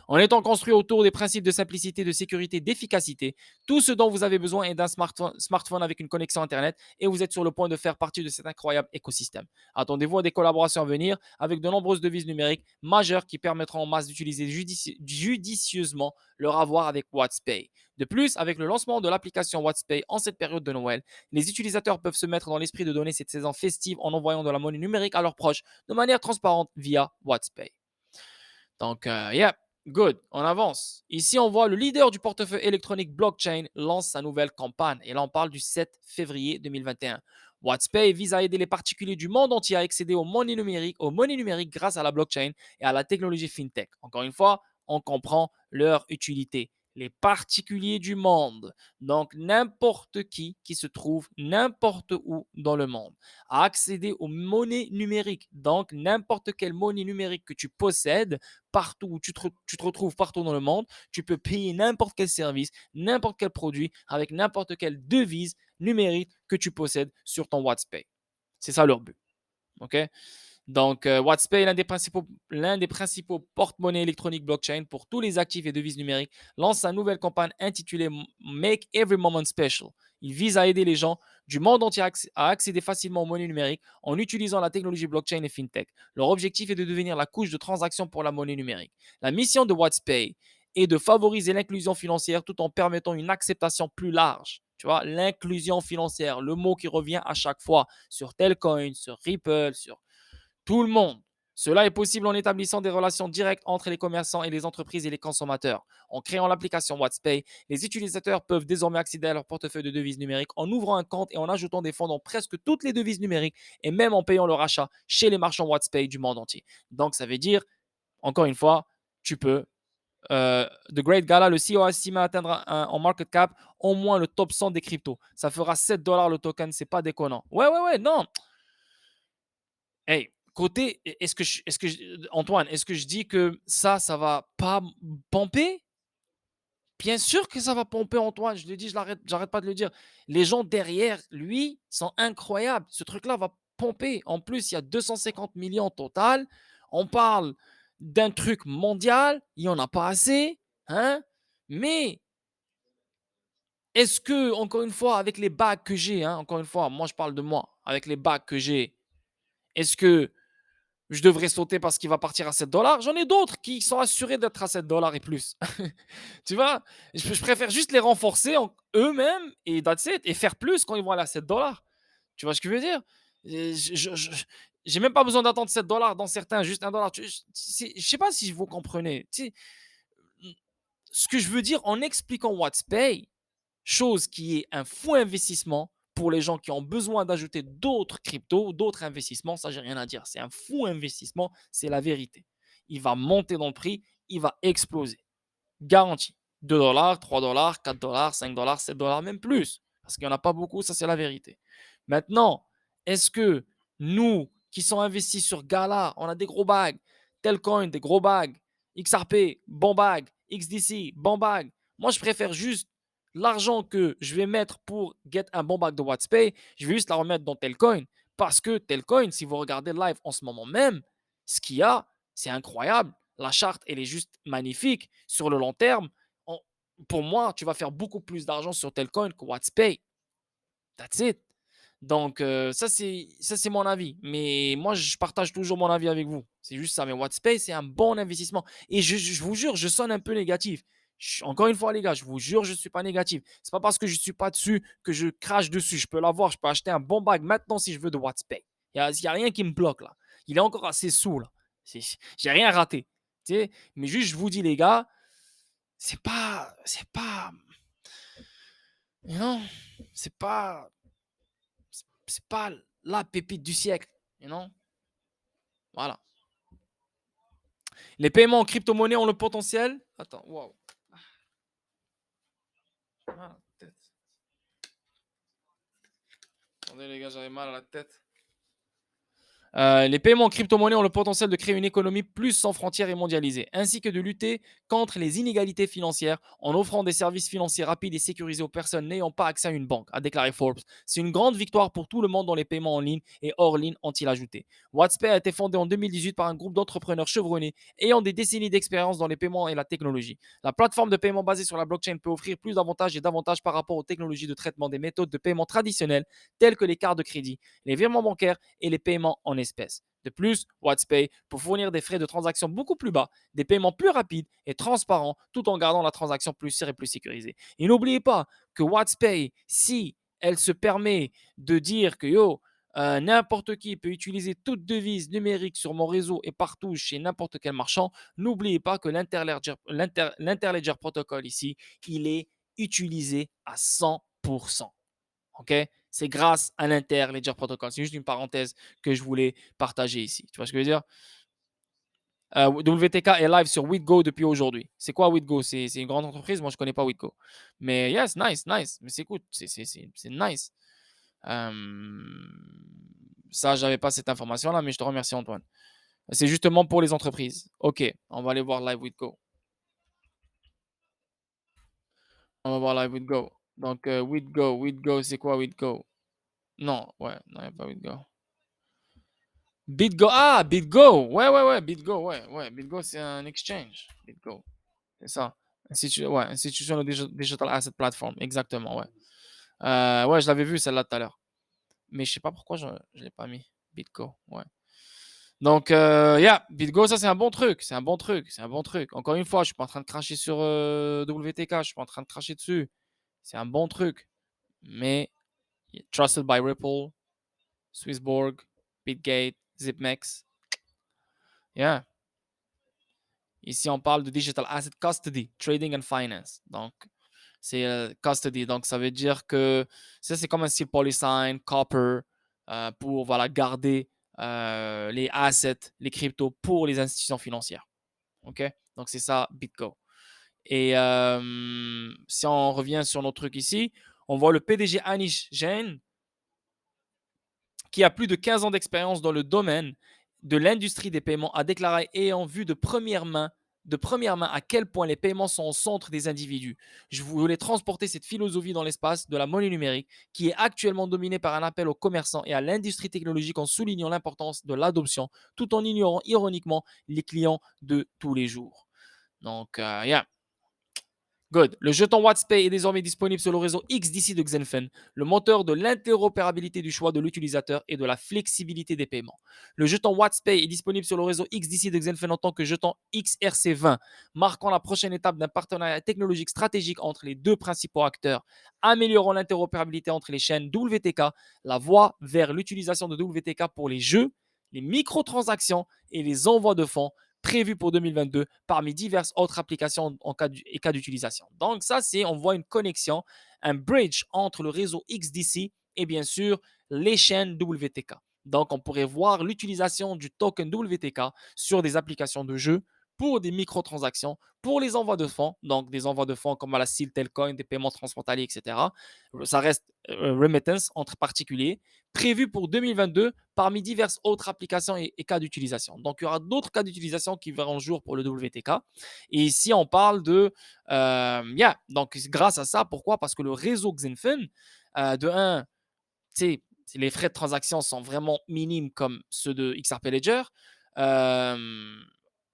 En étant construit autour des principes de simplicité, de sécurité, d'efficacité, tout ce dont vous avez besoin est d'un smartphone avec une connexion Internet et vous êtes sur le point de faire partie de cet incroyable écosystème. Attendez-vous à des collaborations à venir avec de nombreuses devises numériques majeures qui permettront en masse d'utiliser judicieusement leur avoir avec WhatsPay. De plus, avec le lancement de l'application WhatsPay en cette période de Noël, les utilisateurs peuvent se mettre dans l'esprit de donner cette saison festive en envoyant de la monnaie numérique à leurs proches de manière transparente via WhatsPay. Donc, yeah. Good, on avance. Ici, on voit le leader du portefeuille électronique blockchain lance sa nouvelle campagne. Et là, on parle du 7 février 2021. WhatsPay vise à aider les particuliers du monde entier à accéder aux monnaies numériques grâce à la blockchain et à la technologie fintech. Encore une fois, on comprend leur utilité. Les particuliers du monde, donc n'importe qui se trouve n'importe où dans le monde, à accéder aux monnaies numériques, donc n'importe quelle monnaie numérique que tu possèdes, partout où tu te retrouves partout dans le monde, tu peux payer n'importe quel service, n'importe quel produit avec n'importe quelle devise numérique que tu possèdes sur ton WhatsPay. C'est ça leur but. OK? Donc, WhatsPay est l'un des principaux porte-monnaies électroniques blockchain pour tous les actifs et devises numériques, lance sa nouvelle campagne intitulée Make Every Moment Special. Il vise à aider les gens du monde entier à accéder facilement aux monnaies numériques en utilisant la technologie blockchain et fintech. Leur objectif est de devenir la couche de transaction pour la monnaie numérique. La mission de WhatsPay est de favoriser l'inclusion financière tout en permettant une acceptation plus large. Tu vois, l'inclusion financière, le mot qui revient à chaque fois sur Telcoin, sur Ripple, sur tout le monde. Cela est possible en établissant des relations directes entre les commerçants et les entreprises et les consommateurs. En créant l'application WhatsPay, les utilisateurs peuvent désormais accéder à leur portefeuille de devises numériques en ouvrant un compte et en ajoutant des fonds dans presque toutes les devises numériques et même en payant leur achat chez les marchands WhatsPay du monde entier. Donc, ça veut dire, encore une fois, tu peux. The Great Gala, le CEO a estimé atteindre en market cap au moins le top 100 des cryptos. Ça fera $7 le token, c'est pas déconnant. Ouais, non. Hey, côté, Antoine, est-ce que je dis que ça va pas pomper? Bien sûr que ça va pomper, Antoine. Je le dis, j'arrête pas de le dire. Les gens derrière lui sont incroyables. Ce truc-là va pomper. En plus, il y a 250 millions au total. On parle d'un truc mondial. Il n'y en a pas assez. Hein? Mais est-ce que, encore une fois, avec les bagues que j'ai, encore une fois, moi je parle de moi, avec les bagues que j'ai, est-ce que je devrais sauter parce qu'il va partir à $7? J'en ai d'autres qui sont assurés d'être à $7 et plus. Tu vois? Je préfère juste les renforcer eux-mêmes et that's it, et faire plus quand ils vont aller à $7. Tu vois ce que je veux dire? J'ai même pas besoin d'attendre $7 dans certains, juste $1. Je sais pas si vous comprenez. Tu sais, ce que je veux dire en expliquant WhatsPay, chose qui est un fou investissement pour les gens qui ont besoin d'ajouter d'autres cryptos, d'autres investissements, ça j'ai rien à dire. C'est un fou investissement, c'est la vérité. Il va monter dans le prix, il va exploser. Garanti. $2, $3, $4, $5, $7, même plus. Parce qu'il n'y en a pas beaucoup, ça c'est la vérité. Maintenant, est-ce que nous qui sommes investis sur Gala, on a des gros bags, Telcoin, des gros bags, XRP, bon bag, XDC, bon bag. Moi, je préfère juste l'argent que je vais mettre pour get un bon bag de WhatsPay, je vais juste la remettre dans Telcoin. Parce que Telcoin, si vous regardez live en ce moment même, ce qu'il y a, c'est incroyable. La charte, elle est juste magnifique. Sur le long terme, pour moi, tu vas faire beaucoup plus d'argent sur Telcoin que WhatsPay. That's it. Donc, ça, c'est mon avis. Mais moi, je partage toujours mon avis avec vous. C'est juste ça. Mais WhatsPay, c'est un bon investissement. Et je vous jure, je sonne un peu négatif. Encore une fois, les gars, je vous jure, je ne suis pas négatif. C'est pas parce que je ne suis pas dessus que je crache dessus. Je peux l'avoir. Je peux acheter un bon bag maintenant si je veux de WhatsPay. Il n'y a rien qui me bloque là. Il est encore assez sous là. J'ai rien raté. Tu sais. Mais juste, je vous dis, les gars, c'est pas. Non, c'est pas. C'est pas la pépite du siècle. You know? Voilà. Les paiements en crypto-monnaie ont le potentiel. Attends, wow. Ah, tête. Attendez, les gars, j'avais mal à la tête. Les paiements en crypto-monnaie ont le potentiel de créer une économie plus sans frontières et mondialisée, ainsi que de lutter contre les inégalités financières en offrant des services financiers rapides et sécurisés aux personnes n'ayant pas accès à une banque, a déclaré Forbes. C'est une grande victoire pour tout le monde dans les paiements en ligne et hors ligne, ont-ils ajouté. WhatsPay a été fondé en 2018 par un groupe d'entrepreneurs chevronnés ayant des décennies d'expérience dans les paiements et la technologie. La plateforme de paiement basée sur la blockchain peut offrir plus d'avantages et d'avantages par rapport aux technologies de traitement des méthodes de paiement traditionnelles telles que les cartes de crédit, les virements bancaires et les paiements en espèces. De plus, WhatsPay peut fournir des frais de transaction beaucoup plus bas, des paiements plus rapides et transparents, tout en gardant la transaction plus sûre et plus sécurisée. Et n'oubliez pas que WhatsPay, si elle se permet de dire que n'importe qui peut utiliser toute devise numérique sur mon réseau et partout chez n'importe quel marchand, n'oubliez pas que l'Interledger Protocol ici, il est utilisé à 100%. OK? C'est grâce à l'Interledger Protocol. C'est juste une parenthèse que je voulais partager ici. Tu vois ce que je veux dire? WTK est live sur WithGo depuis aujourd'hui. C'est quoi WithGo? C'est une grande entreprise. Moi, je ne connais pas WithGo. Mais yes, nice, nice. Mais c'est cool. C'est nice. Ça, je n'avais pas cette information-là, mais je te remercie, Antoine. C'est justement pour les entreprises. OK, on va aller voir live WithGo. On va voir live WithGo. Donc, WithGo, c'est quoi WithGo? Non, ouais, non, il n'y a pas WithGo. BitGo, BitGo, ouais, BitGo, ouais, BitGo, c'est un exchange, BitGo, c'est ça, Institutional Digital Asset Platform, exactement, ouais. Ouais, je l'avais vu celle-là tout à l'heure, mais je sais pas pourquoi je l'ai pas mis, BitGo, ouais. Donc, BitGo, ça c'est un bon truc, c'est un bon truc. Encore une fois, je suis pas en train de cracher sur WTK, je suis pas en train de cracher dessus, c'est un bon truc, mais trusted by Ripple, Swissborg, Bitgate, ZipMex. Yeah. Ici, on parle de Digital Asset Custody, Trading and Finance. Donc, c'est custody. Donc, ça veut dire que ça, c'est comme un style Polysign, Copper, pour voilà, garder les assets, les cryptos pour les institutions financières. OK? Donc, c'est ça, BitGo. Et si on revient sur notre truc ici, on voit le PDG Anish Jain, qui a plus de 15 ans d'expérience dans le domaine de l'industrie des paiements, a déclaré ayant vu de première main à quel point les paiements sont au centre des individus. Je voulais transporter cette philosophie dans l'espace de la monnaie numérique qui est actuellement dominée par un appel aux commerçants et à l'industrie technologique en soulignant l'importance de l'adoption tout en ignorant ironiquement les clients de tous les jours. Donc, yeah. Good. Le jeton WhatsPay est désormais disponible sur le réseau XDC de Xenfen, le moteur de l'interopérabilité du choix de l'utilisateur et de la flexibilité des paiements. Le jeton WhatsPay est disponible sur le réseau XDC de Xenfen en tant que jeton XRC20, marquant la prochaine étape d'un partenariat technologique stratégique entre les deux principaux acteurs, améliorant l'interopérabilité entre les chaînes WTK, la voie vers l'utilisation de WTK pour les jeux, les microtransactions et les envois de fonds prévu pour 2022 parmi diverses autres applications en cas d'utilisation. Donc ça, on voit une connexion, un bridge entre le réseau XDC et bien sûr les chaînes WTK. Donc on pourrait voir l'utilisation du token WTK sur des applications de jeux pour des microtransactions, pour les envois de fonds, donc des envois de fonds comme à la Siltelcoin, des paiements transfrontaliers, etc. Ça reste remittance entre particuliers, prévu pour 2022 parmi diverses autres applications et cas d'utilisation. Donc, il y aura d'autres cas d'utilisation qui verront le jour pour le WTK. Et ici, on parle de... donc, grâce à ça, pourquoi? Parce que le réseau Xinfin, de un, les frais de transaction sont vraiment minimes comme ceux de XRP Ledger. Euh,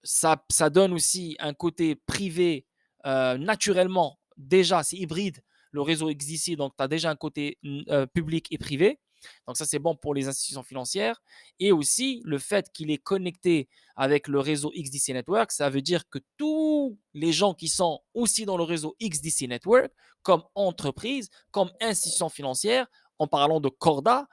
ça donne aussi un côté privé naturellement. Déjà, c'est hybride le réseau XDC, donc tu as déjà un côté public et privé. Donc ça, c'est bon pour les institutions financières. Et aussi, le fait qu'il est connecté avec le réseau XDC Network, ça veut dire que tous les gens qui sont aussi dans le réseau XDC Network, comme entreprise, comme institution financière, en parlant de Corda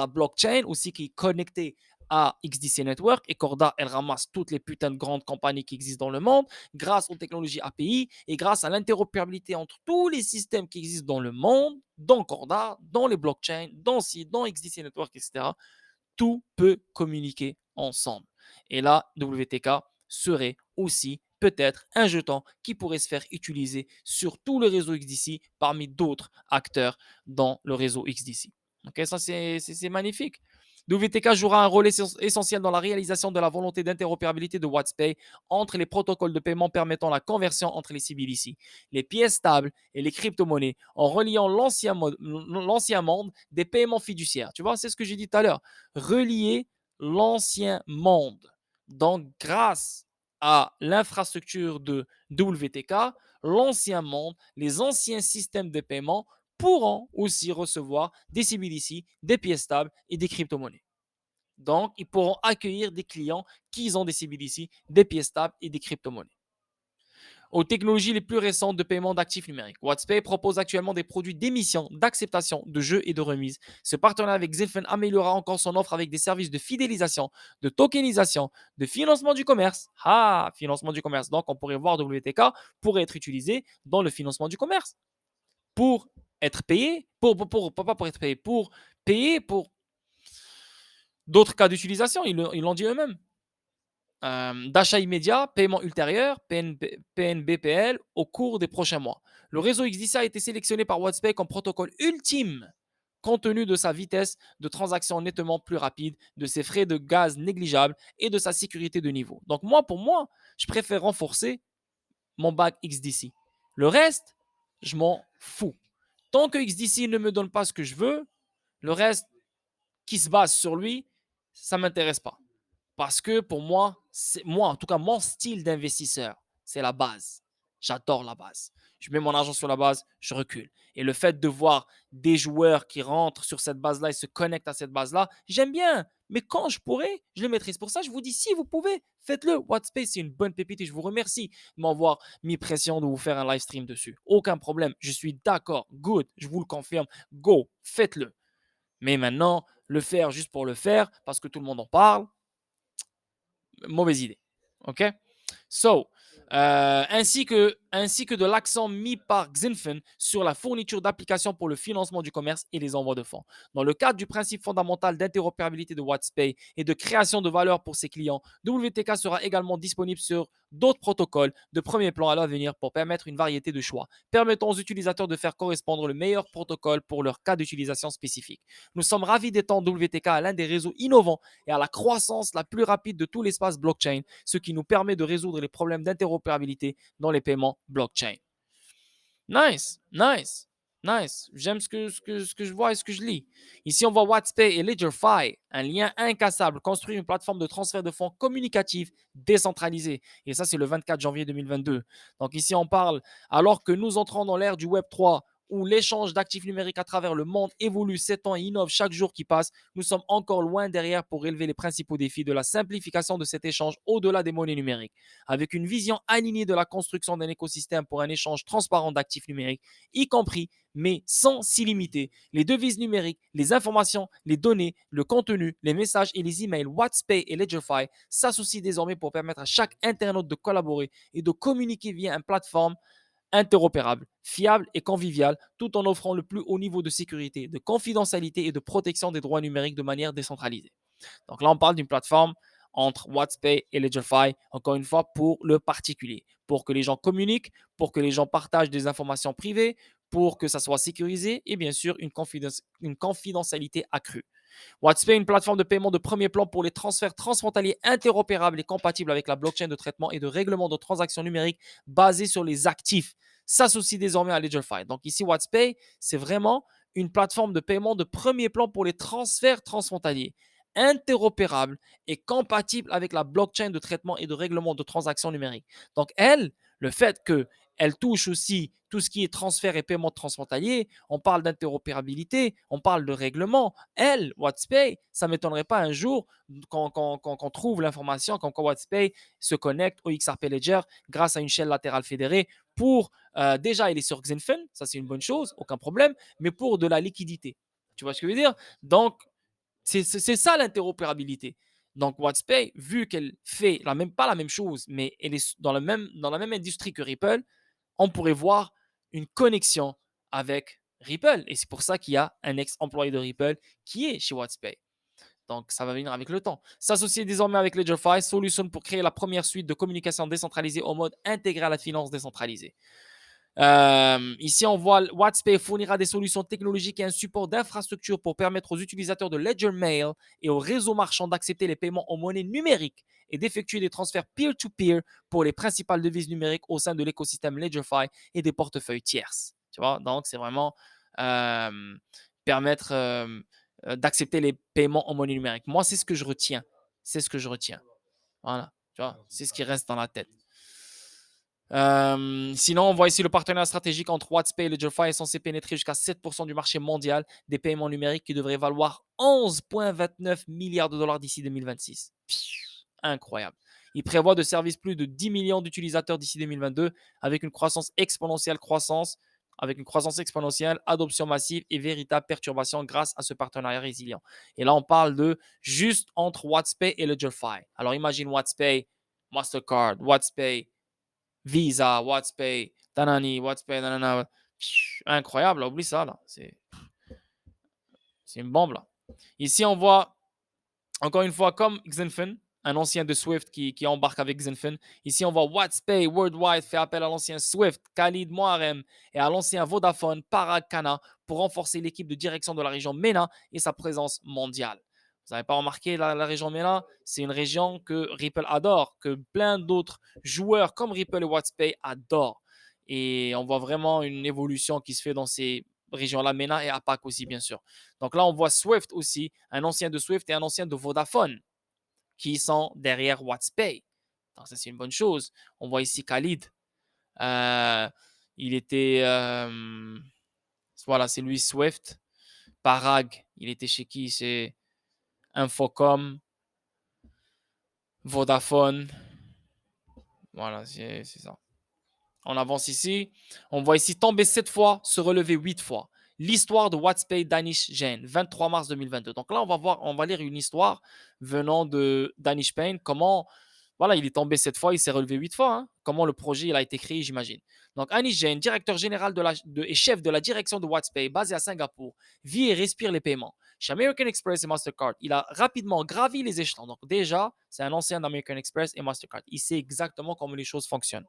Blockchain aussi qui est connecté à XDC Network, et Corda, elle ramasse toutes les putains de grandes compagnies qui existent dans le monde grâce aux technologies API et grâce à l'interopérabilité entre tous les systèmes qui existent dans le monde, dans Corda, dans les blockchains, dans XDC Network, etc. Tout peut communiquer ensemble. Et là, WTK serait aussi peut-être un jeton qui pourrait se faire utiliser sur tout le réseau XDC parmi d'autres acteurs dans le réseau XDC. Ok, ça c'est magnifique. WTK jouera un rôle essentiel dans la réalisation de la volonté d'interopérabilité de WhatsPay entre les protocoles de paiement permettant la conversion entre les CBDC, les pièces stables et les crypto-monnaies en reliant l'ancien monde des paiements fiduciaires. Tu vois, c'est ce que j'ai dit tout à l'heure. Relier l'ancien monde. Donc, grâce à l'infrastructure de WTK, l'ancien monde, les anciens systèmes de paiement pourront aussi recevoir des CBDC, des pièces stables et des crypto-monnaies. Donc, ils pourront accueillir des clients qui ont des CBDC, des pièces stables et des crypto-monnaies. Aux technologies les plus récentes de paiement d'actifs numériques, WhatsPay propose actuellement des produits d'émission, d'acceptation, de jeux et de remise. Ce partenariat avec Xinfin améliorera encore son offre avec des services de fidélisation, de tokenisation, de financement du commerce. Ah, financement du commerce. Donc, on pourrait voir WTK pourrait être utilisé dans le financement du commerce pour être payé, pas pour être payé, pour payer pour d'autres cas d'utilisation. Ils l'ont dit eux-mêmes. D'achat immédiat, paiement ultérieur, PNBPL au cours des prochains mois. Le réseau XDC a été sélectionné par WhatsPay comme protocole ultime compte tenu de sa vitesse de transaction nettement plus rapide, de ses frais de gaz négligeables et de sa sécurité de niveau. Donc pour moi, je préfère renforcer mon bac XDC. Le reste, je m'en fous. Tant que XDC ne me donne pas ce que je veux, le reste qui se base sur lui, ça ne m'intéresse pas. Parce que pour moi, en tout cas, mon style d'investisseur, c'est la base. J'adore la base. Je mets mon argent sur la base, je recule. Et le fait de voir des joueurs qui rentrent sur cette base-là et se connectent à cette base-là, j'aime bien. Mais quand je pourrai, je le maîtrise. Pour ça, je vous dis, si vous pouvez, faites-le. WhatsPay, c'est une bonne pépite et je vous remercie de m'avoir mis pression de vous faire un live stream dessus. Aucun problème. Je suis d'accord. Good. Je vous le confirme. Go. Faites-le. Mais maintenant, le faire juste pour le faire, parce que tout le monde en parle, mauvaise idée. OK? So, ainsi que de l'accent mis par Xinfin sur la fourniture d'applications pour le financement du commerce et les envois de fonds. Dans le cadre du principe fondamental d'interopérabilité de WhatsPay et de création de valeur pour ses clients, WTK sera également disponible sur d'autres protocoles de premier plan à l'avenir pour permettre une variété de choix, permettant aux utilisateurs de faire correspondre le meilleur protocole pour leur cas d'utilisation spécifique. Nous sommes ravis d'étendre WTK à l'un des réseaux innovants et à la croissance la plus rapide de tout l'espace blockchain, ce qui nous permet de résoudre les problèmes d'interopérabilité dans les paiements blockchain. Nice. J'aime ce que je vois et ce que je lis. Ici, on voit WhatsPay et LedgerFi, un lien incassable, construire une plateforme de transfert de fonds communicative décentralisée. Et ça, c'est le 24 janvier 2022. Donc ici, on parle, alors que nous entrons dans l'ère du Web 3, où l'échange d'actifs numériques à travers le monde évolue, s'étend et innove chaque jour qui passe, nous sommes encore loin derrière pour relever les principaux défis de la simplification de cet échange au-delà des monnaies numériques. Avec une vision alignée de la construction d'un écosystème pour un échange transparent d'actifs numériques, y compris, mais sans s'y limiter, les devises numériques, les informations, les données, le contenu, les messages et les emails, WhatsPay et LedgerFi s'associent désormais pour permettre à chaque internaute de collaborer et de communiquer via une plateforme interopérable, fiable et convivial, tout en offrant le plus haut niveau de sécurité, de confidentialité et de protection des droits numériques de manière décentralisée. Donc là, on parle d'une plateforme entre WhatsPay et LedgerFi, encore une fois, pour le particulier, pour que les gens communiquent, pour que les gens partagent des informations privées, pour que ça soit sécurisé et bien sûr une confidentialité accrue. WhatsPay est une plateforme de paiement de premier plan pour les transferts transfrontaliers interopérables et compatibles avec la blockchain de traitement et de règlement de transactions numériques basée sur les actifs. S'associe désormais à LedgerFi. Donc ici, WhatsPay, c'est vraiment une plateforme de paiement de premier plan pour les transferts transfrontaliers interopérables et compatibles avec la blockchain de traitement et de règlement de transactions numériques. Donc le fait que elle touche aussi tout ce qui est transfert et paiement transfrontalier. On parle d'interopérabilité, on parle de règlement. WhatsPay, ça ne m'étonnerait pas un jour qu'on trouve l'information quand WhatsPay se connecte au XRP Ledger grâce à une chaîne latérale fédérée pour, déjà, il est sur Xinfin, ça c'est une bonne chose, aucun problème, mais pour de la liquidité. Tu vois ce que je veux dire? Donc, c'est ça l'interopérabilité. Donc, WhatsPay, vu qu'elle fait pas la même chose, mais elle est dans la même industrie que Ripple, on pourrait voir une connexion avec Ripple. Et c'est pour ça qu'il y a un ex-employé de Ripple qui est chez WhatsPay. Donc, ça va venir avec le temps. S'associer désormais avec LedgerFi, solution pour créer la première suite de communication décentralisée au mode intégré à la finance décentralisée. Ici, on voit WhatsPay fournira des solutions technologiques et un support d'infrastructure pour permettre aux utilisateurs de Ledger Mail et aux réseaux marchands d'accepter les paiements en monnaie numérique et d'effectuer des transferts peer-to-peer pour les principales devises numériques au sein de l'écosystème LedgerFi et des portefeuilles tierces. Tu vois, donc c'est vraiment permettre d'accepter les paiements en monnaie numérique. Moi, c'est ce que je retiens. C'est ce que je retiens. Voilà, tu vois, c'est ce qui reste dans la tête. Sinon, on voit ici le partenariat stratégique entre WhatsPay et LedgerFi est censé pénétrer jusqu'à 7% du marché mondial des paiements numériques qui devrait valoir 11,29 milliards de dollars d'ici 2026. Incroyable. Il prévoit de servir plus de 10 millions d'utilisateurs d'ici 2022 avec une croissance exponentielle, adoption massive et véritable perturbation grâce à ce partenariat résilient. Et là, on parle de juste entre WhatsPay et LedgerFi. Alors, imagine WhatsPay, Mastercard, WhatsPay, Visa, WhatsPay, Tanani, WhatsPay, nanana. Incroyable, oublie ça là. C'est une bombe là. Ici, on voit encore une fois comme Xinfin, un ancien de Swift qui embarque avec Xinfin. Ici, on voit WhatsPay Worldwide fait appel à l'ancien Swift, Khalid Moharem, et à l'ancien Vodafone, Parag Khanna, pour renforcer l'équipe de direction de la région MENA et sa présence mondiale. Vous n'avez pas remarqué la région MENA? C'est une région que Ripple adore, que plein d'autres joueurs comme Ripple et WhatsPay adorent. Et on voit vraiment une évolution qui se fait dans ces régions-là, MENA et APAC aussi, bien sûr. Donc là, on voit Swift aussi, un ancien de Swift et un ancien de Vodafone qui sont derrière WhatsPay. Donc ça, c'est une bonne chose. On voit ici Khalid. Il était... voilà, c'est lui, Swift. Parag, il était chez qui? C'est Infocom, Vodafone. Voilà, c'est ça. On avance ici. On voit ici tomber 7 fois, se relever 8 fois. L'histoire de WhatsPay Danish Jain, 23 mars 2022. Donc là, on va lire une histoire venant de Danish Payne. Comment, voilà, il est tombé 7 fois, il s'est relevé 8 fois. Hein. Comment le projet il a été créé, j'imagine. Donc, Anish Jain, directeur général et chef de la direction de WhatsPay, basé à Singapour, vit et respire les paiements. Chez American Express et Mastercard, il a rapidement gravi les échelons. Donc déjà, c'est un ancien d'American Express et Mastercard. Il sait exactement comment les choses fonctionnent.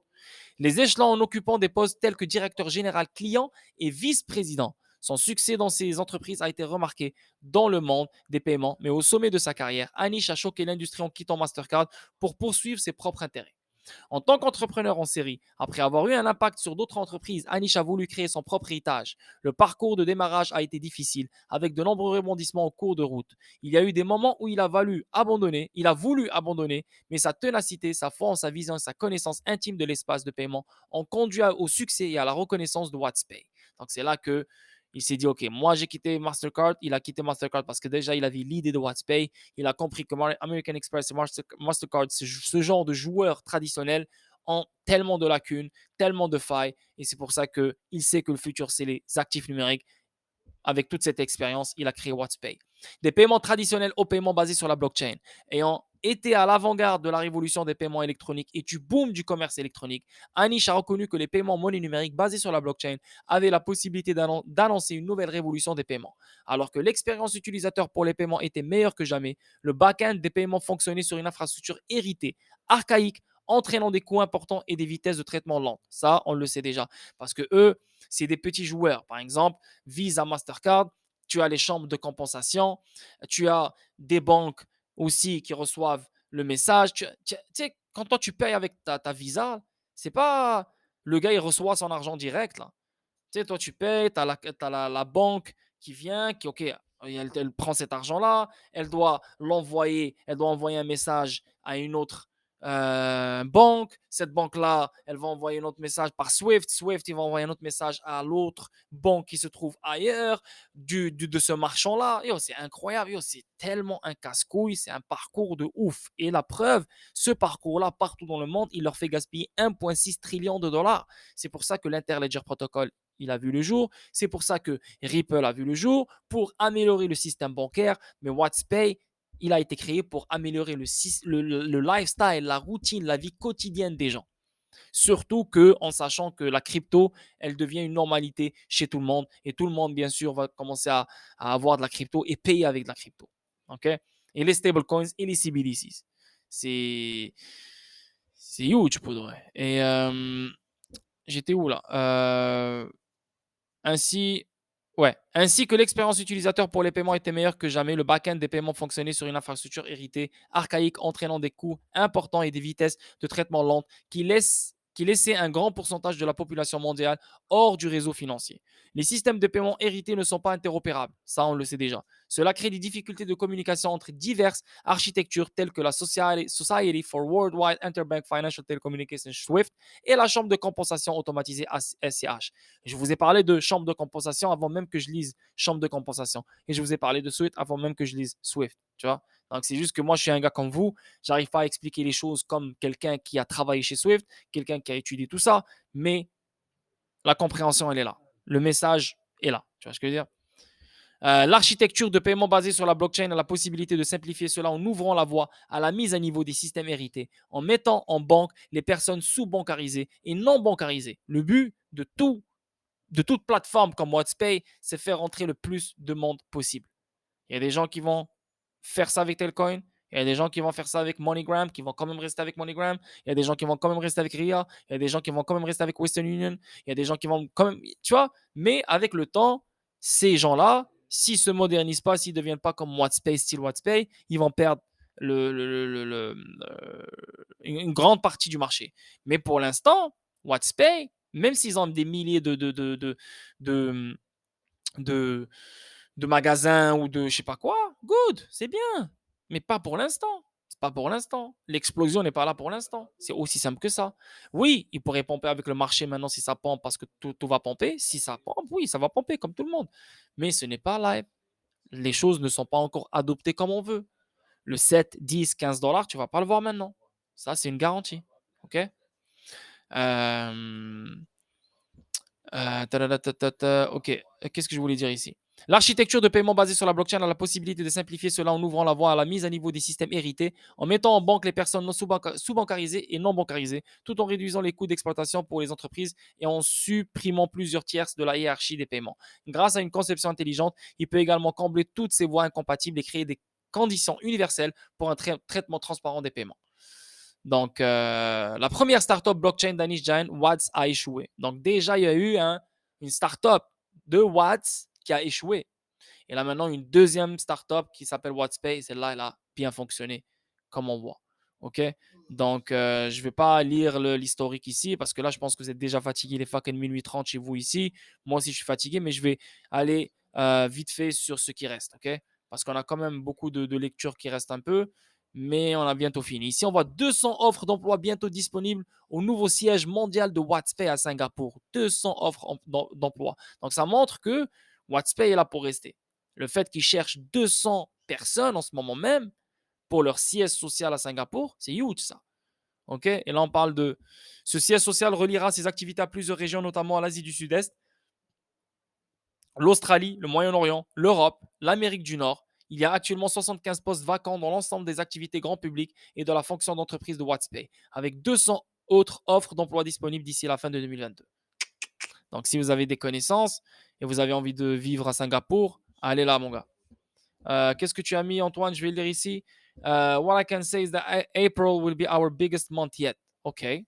Les échelons en occupant des postes tels que directeur général client et vice-président. Son succès dans ces entreprises a été remarqué dans le monde des paiements, mais au sommet de sa carrière, Anish a choqué l'industrie en quittant Mastercard pour poursuivre ses propres intérêts. En tant qu'entrepreneur en série, après avoir eu un impact sur d'autres entreprises, Anish a voulu créer son propre héritage. Le parcours de démarrage a été difficile, avec de nombreux rebondissements au cours de route. Il y a eu des moments où il a voulu abandonner, mais sa ténacité, sa foi en sa vision et sa connaissance intime de l'espace de paiement ont conduit au succès et à la reconnaissance de WhatsPay. Donc c'est là que il s'est dit, OK, moi j'ai quitté Mastercard. Il a quitté Mastercard parce que déjà, il avait l'idée de WhatsPay. Il a compris que American Express et Mastercard, ce genre de joueurs traditionnels, ont tellement de lacunes, tellement de failles. Et c'est pour ça qu'il sait que le futur, c'est les actifs numériques. Avec toute cette expérience, il a créé WhatsPay. Des paiements traditionnels aux paiements basés sur la blockchain, ayant était à l'avant-garde de la révolution des paiements électroniques et du boom du commerce électronique, Anish a reconnu que les paiements monnaie numérique basés sur la blockchain avaient la possibilité d'annoncer une nouvelle révolution des paiements. Alors que l'expérience utilisateur pour les paiements était meilleure que jamais, le back-end des paiements fonctionnait sur une infrastructure héritée, archaïque, entraînant des coûts importants et des vitesses de traitement lentes. Ça, on le sait déjà. Parce que eux, c'est des petits joueurs. Par exemple, Visa, Mastercard, tu as les chambres de compensation, tu as des banques aussi qui reçoivent le message. Tu sais, quand toi tu payes avec ta Visa, c'est pas le gars il reçoit son argent direct là. Tu sais, toi tu payes, tu as la banque qui vient, qui ok, elle prend cet argent-là, elle doit envoyer un message à une autre banque. Cette banque-là, elle va envoyer un autre message par Swift. Swift, il va envoyer un autre message à l'autre banque qui se trouve ailleurs de ce marchand-là. Yo, c'est incroyable. Yo, c'est tellement un casse-couille. C'est un parcours de ouf. Et la preuve, ce parcours-là, partout dans le monde, il leur fait gaspiller 1,6 trillion de dollars. C'est pour ça que l'Interledger Protocol, il a vu le jour. C'est pour ça que Ripple a vu le jour pour améliorer le système bancaire. Mais WhatsPay, il a été créé pour améliorer le lifestyle, la routine, la vie quotidienne des gens. Surtout en sachant que la crypto, elle devient une normalité chez tout le monde. Et tout le monde, bien sûr, va commencer à avoir de la crypto et payer avec de la crypto. OK? Et les stablecoins et les CBDCs. C'est huge pour vrai. Et j'étais où là Ainsi, ainsi que l'expérience utilisateur pour les paiements était meilleure que jamais, le back-end des paiements fonctionnait sur une infrastructure héritée, archaïque, entraînant des coûts importants et des vitesses de traitement lentes qui laissaient un grand pourcentage de la population mondiale hors du réseau financier. Les systèmes de paiement hérités ne sont pas interopérables, ça on le sait déjà. Cela crée des difficultés de communication entre diverses architectures telles que la Society for Worldwide Interbank Financial Telecommunications SWIFT et la Chambre de compensation automatisée SCH. Je vous ai parlé de chambre de compensation avant même que je lise chambre de compensation. Et je vous ai parlé de Swift avant même que je lise Swift. Tu vois? Donc, c'est juste que moi, je suis un gars comme vous. J'arrive pas à expliquer les choses comme quelqu'un qui a travaillé chez Swift, quelqu'un qui a étudié tout ça. Mais la compréhension, elle est là. Le message est là. Tu vois ce que je veux dire? L'architecture de paiement basée sur la blockchain a la possibilité de simplifier cela en ouvrant la voie à la mise à niveau des systèmes hérités, en mettant en banque les personnes sous-bancarisées et non bancarisées. Le but de toute plateforme comme WhatsPay, c'est faire rentrer le plus de monde possible. Il y a des gens qui vont faire ça avec Telcoin. Il y a des gens qui vont faire ça avec MoneyGram, qui vont quand même rester avec MoneyGram. Il y a des gens qui vont quand même rester avec RIA. Il y a des gens qui vont quand même rester avec Western Union. Il y a des gens qui vont quand même, tu vois. Mais avec le temps, ces gens-là, s'ils ne se modernisent pas, s'ils ne deviennent pas comme WhatsPay, style WhatsPay, ils vont perdre une grande partie du marché. Mais pour l'instant, WhatsPay, même s'ils ont des milliers de, de, de magasins ou de je sais pas quoi, good, c'est bien. Mais pas pour l'instant. C'est pas pour l'instant. L'explosion n'est pas là pour l'instant. C'est aussi simple que ça. Oui, il pourrait pomper avec le marché maintenant si ça pompe parce que tout va pomper. Si ça pompe, oui, ça va pomper comme tout le monde. Mais ce n'est pas live. Les choses ne sont pas encore adoptées comme on veut. Le 7, 10, 15 dollars, tu vas pas le voir maintenant. Ça, c'est une garantie. OK? Ok, qu'est-ce que je voulais dire ici? L'architecture de paiement basée sur la blockchain a la possibilité de simplifier cela en ouvrant la voie à la mise à niveau des systèmes hérités, en mettant en banque les personnes non sous-bancarisées et non bancarisées, tout en réduisant les coûts d'exploitation pour les entreprises et en supprimant plusieurs tierces de la hiérarchie des paiements. Grâce à une conception intelligente, il peut également combler toutes ces voies incompatibles et créer des conditions universelles pour un traitement transparent des paiements. Donc, la première startup blockchain d'Anish Jain, Watts, a échoué. Donc, déjà, il y a eu une startup de Watts qui a échoué. Et là, maintenant, une deuxième startup qui s'appelle WhatsPay. Celle-là, elle a bien fonctionné, comme on voit. OK? Donc, je ne vais pas lire l'historique ici parce que là, je pense que vous êtes déjà fatigué. Il est fucking minuit 30 chez vous ici. Moi aussi, je suis fatigué, mais je vais aller vite fait sur ce qui reste. OK? Parce qu'on a quand même beaucoup de lectures qui restent un peu, mais on a bientôt fini. Ici, on voit 200 offres d'emploi bientôt disponibles au nouveau siège mondial de WhatsPay à Singapour. 200 offres d'emploi. Donc, ça montre que WhatsPay est là pour rester. Le fait qu'ils cherchent 200 personnes en ce moment même pour leur siège social à Singapour, c'est huge ça. OK? Et là, on parle de ce siège social reliera ses activités à plusieurs régions, notamment à l'Asie du Sud-Est, l'Australie, le Moyen-Orient, l'Europe, l'Amérique du Nord. Il y a actuellement 75 postes vacants dans l'ensemble des activités grand public et de la fonction d'entreprise de WhatsPay, avec 200 autres offres d'emploi disponibles d'ici la fin de 2022. Donc, si vous avez des connaissances et vous avez envie de vivre à Singapour, allez là, mon gars. Qu'est-ce que tu as mis, Antoine? Je vais le lire ici. What I can say is that April will be our biggest month yet. Okay.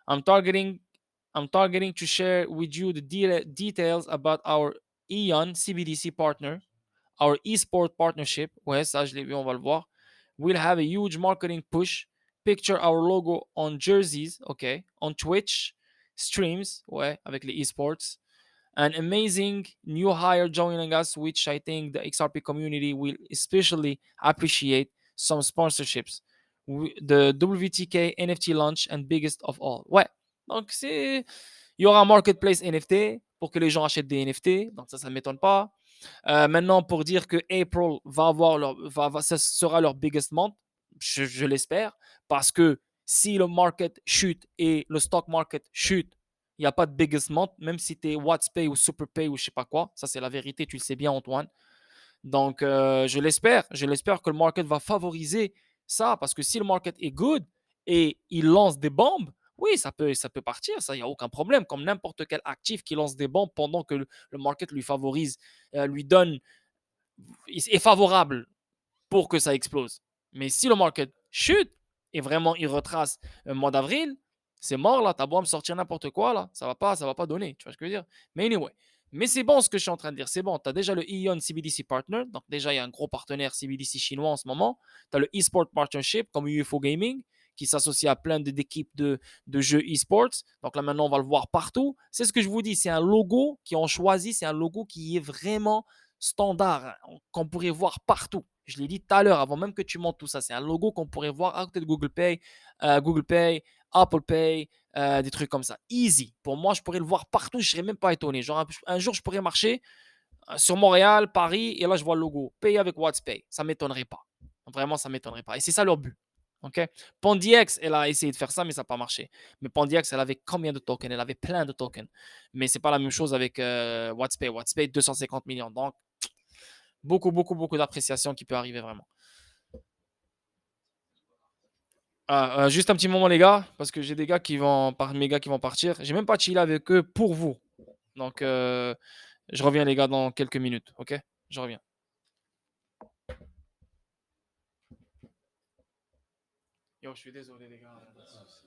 I'm targeting to share with you the details about our Eon CBDC partner, our esport partnership. Ouais, ça, je l'ai vu, on va le voir. We'll have a huge marketing push. Picture our logo on jerseys, okay, on Twitch, streams, ouais, avec les esports. An amazing new hire joining us, which I think the XRP community will especially appreciate. Some sponsorships. The WTK NFT launch and biggest of all. Ouais, donc il y aura un marketplace NFT pour que les gens achètent des NFT, donc ça ne m'étonne pas. Maintenant, pour dire que April ça sera leur biggest month, je l'espère, parce que si le market chute et le stock market chute, il n'y a pas de biggest month, même si tu es WhatsPay ou SuperPay ou je sais pas quoi. Ça, c'est la vérité, tu le sais bien, Antoine. Donc, je l'espère que le market va favoriser ça, parce que si le market est good et il lance des bombes, oui, ça peut partir, ça, il n'y a aucun problème, comme n'importe quel actif qui lance des bombes pendant que le market lui favorise, lui donne, est favorable pour que ça explose. Mais si le market chute et vraiment il retrace le mois d'avril, c'est mort là, t'as beau me sortir n'importe quoi là, ça va pas donner, tu vois ce que je veux dire. Mais anyway, mais c'est bon ce que je suis en train de dire, c'est bon, tu as déjà le Eon CBDC Partner, donc déjà il y a un gros partenaire CBDC chinois en ce moment, tu as le eSport Partnership comme UFO Gaming qui s'associe à plein d'équipes de jeux eSports, donc là maintenant on va le voir partout, c'est ce que je vous dis, c'est un logo qui ont choisi, c'est un logo qui est vraiment standard, hein, qu'on pourrait voir partout. Je l'ai dit tout à l'heure, avant même que tu montes tout ça. C'est un logo qu'on pourrait voir à côté de Google Pay, Apple Pay, des trucs comme ça. Easy. Pour moi, je pourrais le voir partout. Je ne serais même pas étonné. Genre, un jour, je pourrais marcher sur Montréal, Paris, et là, je vois le logo. Pay avec WhatsApp. Ça ne m'étonnerait pas. Vraiment, ça ne m'étonnerait pas. Et c'est ça leur but. Okay? PandyX, elle a essayé de faire ça, mais ça n'a pas marché. Mais PandyX, elle avait combien de tokens? Elle avait plein de tokens. Mais ce n'est pas la même chose avec WhatsApp. WhatsApp, 250 millions. Donc, beaucoup d'appréciation qui peut arriver vraiment. Juste un petit moment les gars, parce que j'ai des gars qui vont partir. J'ai même pas chillé avec eux pour vous. Donc je reviens les gars dans quelques minutes, ok? Je reviens. Yo, je suis désolé les gars.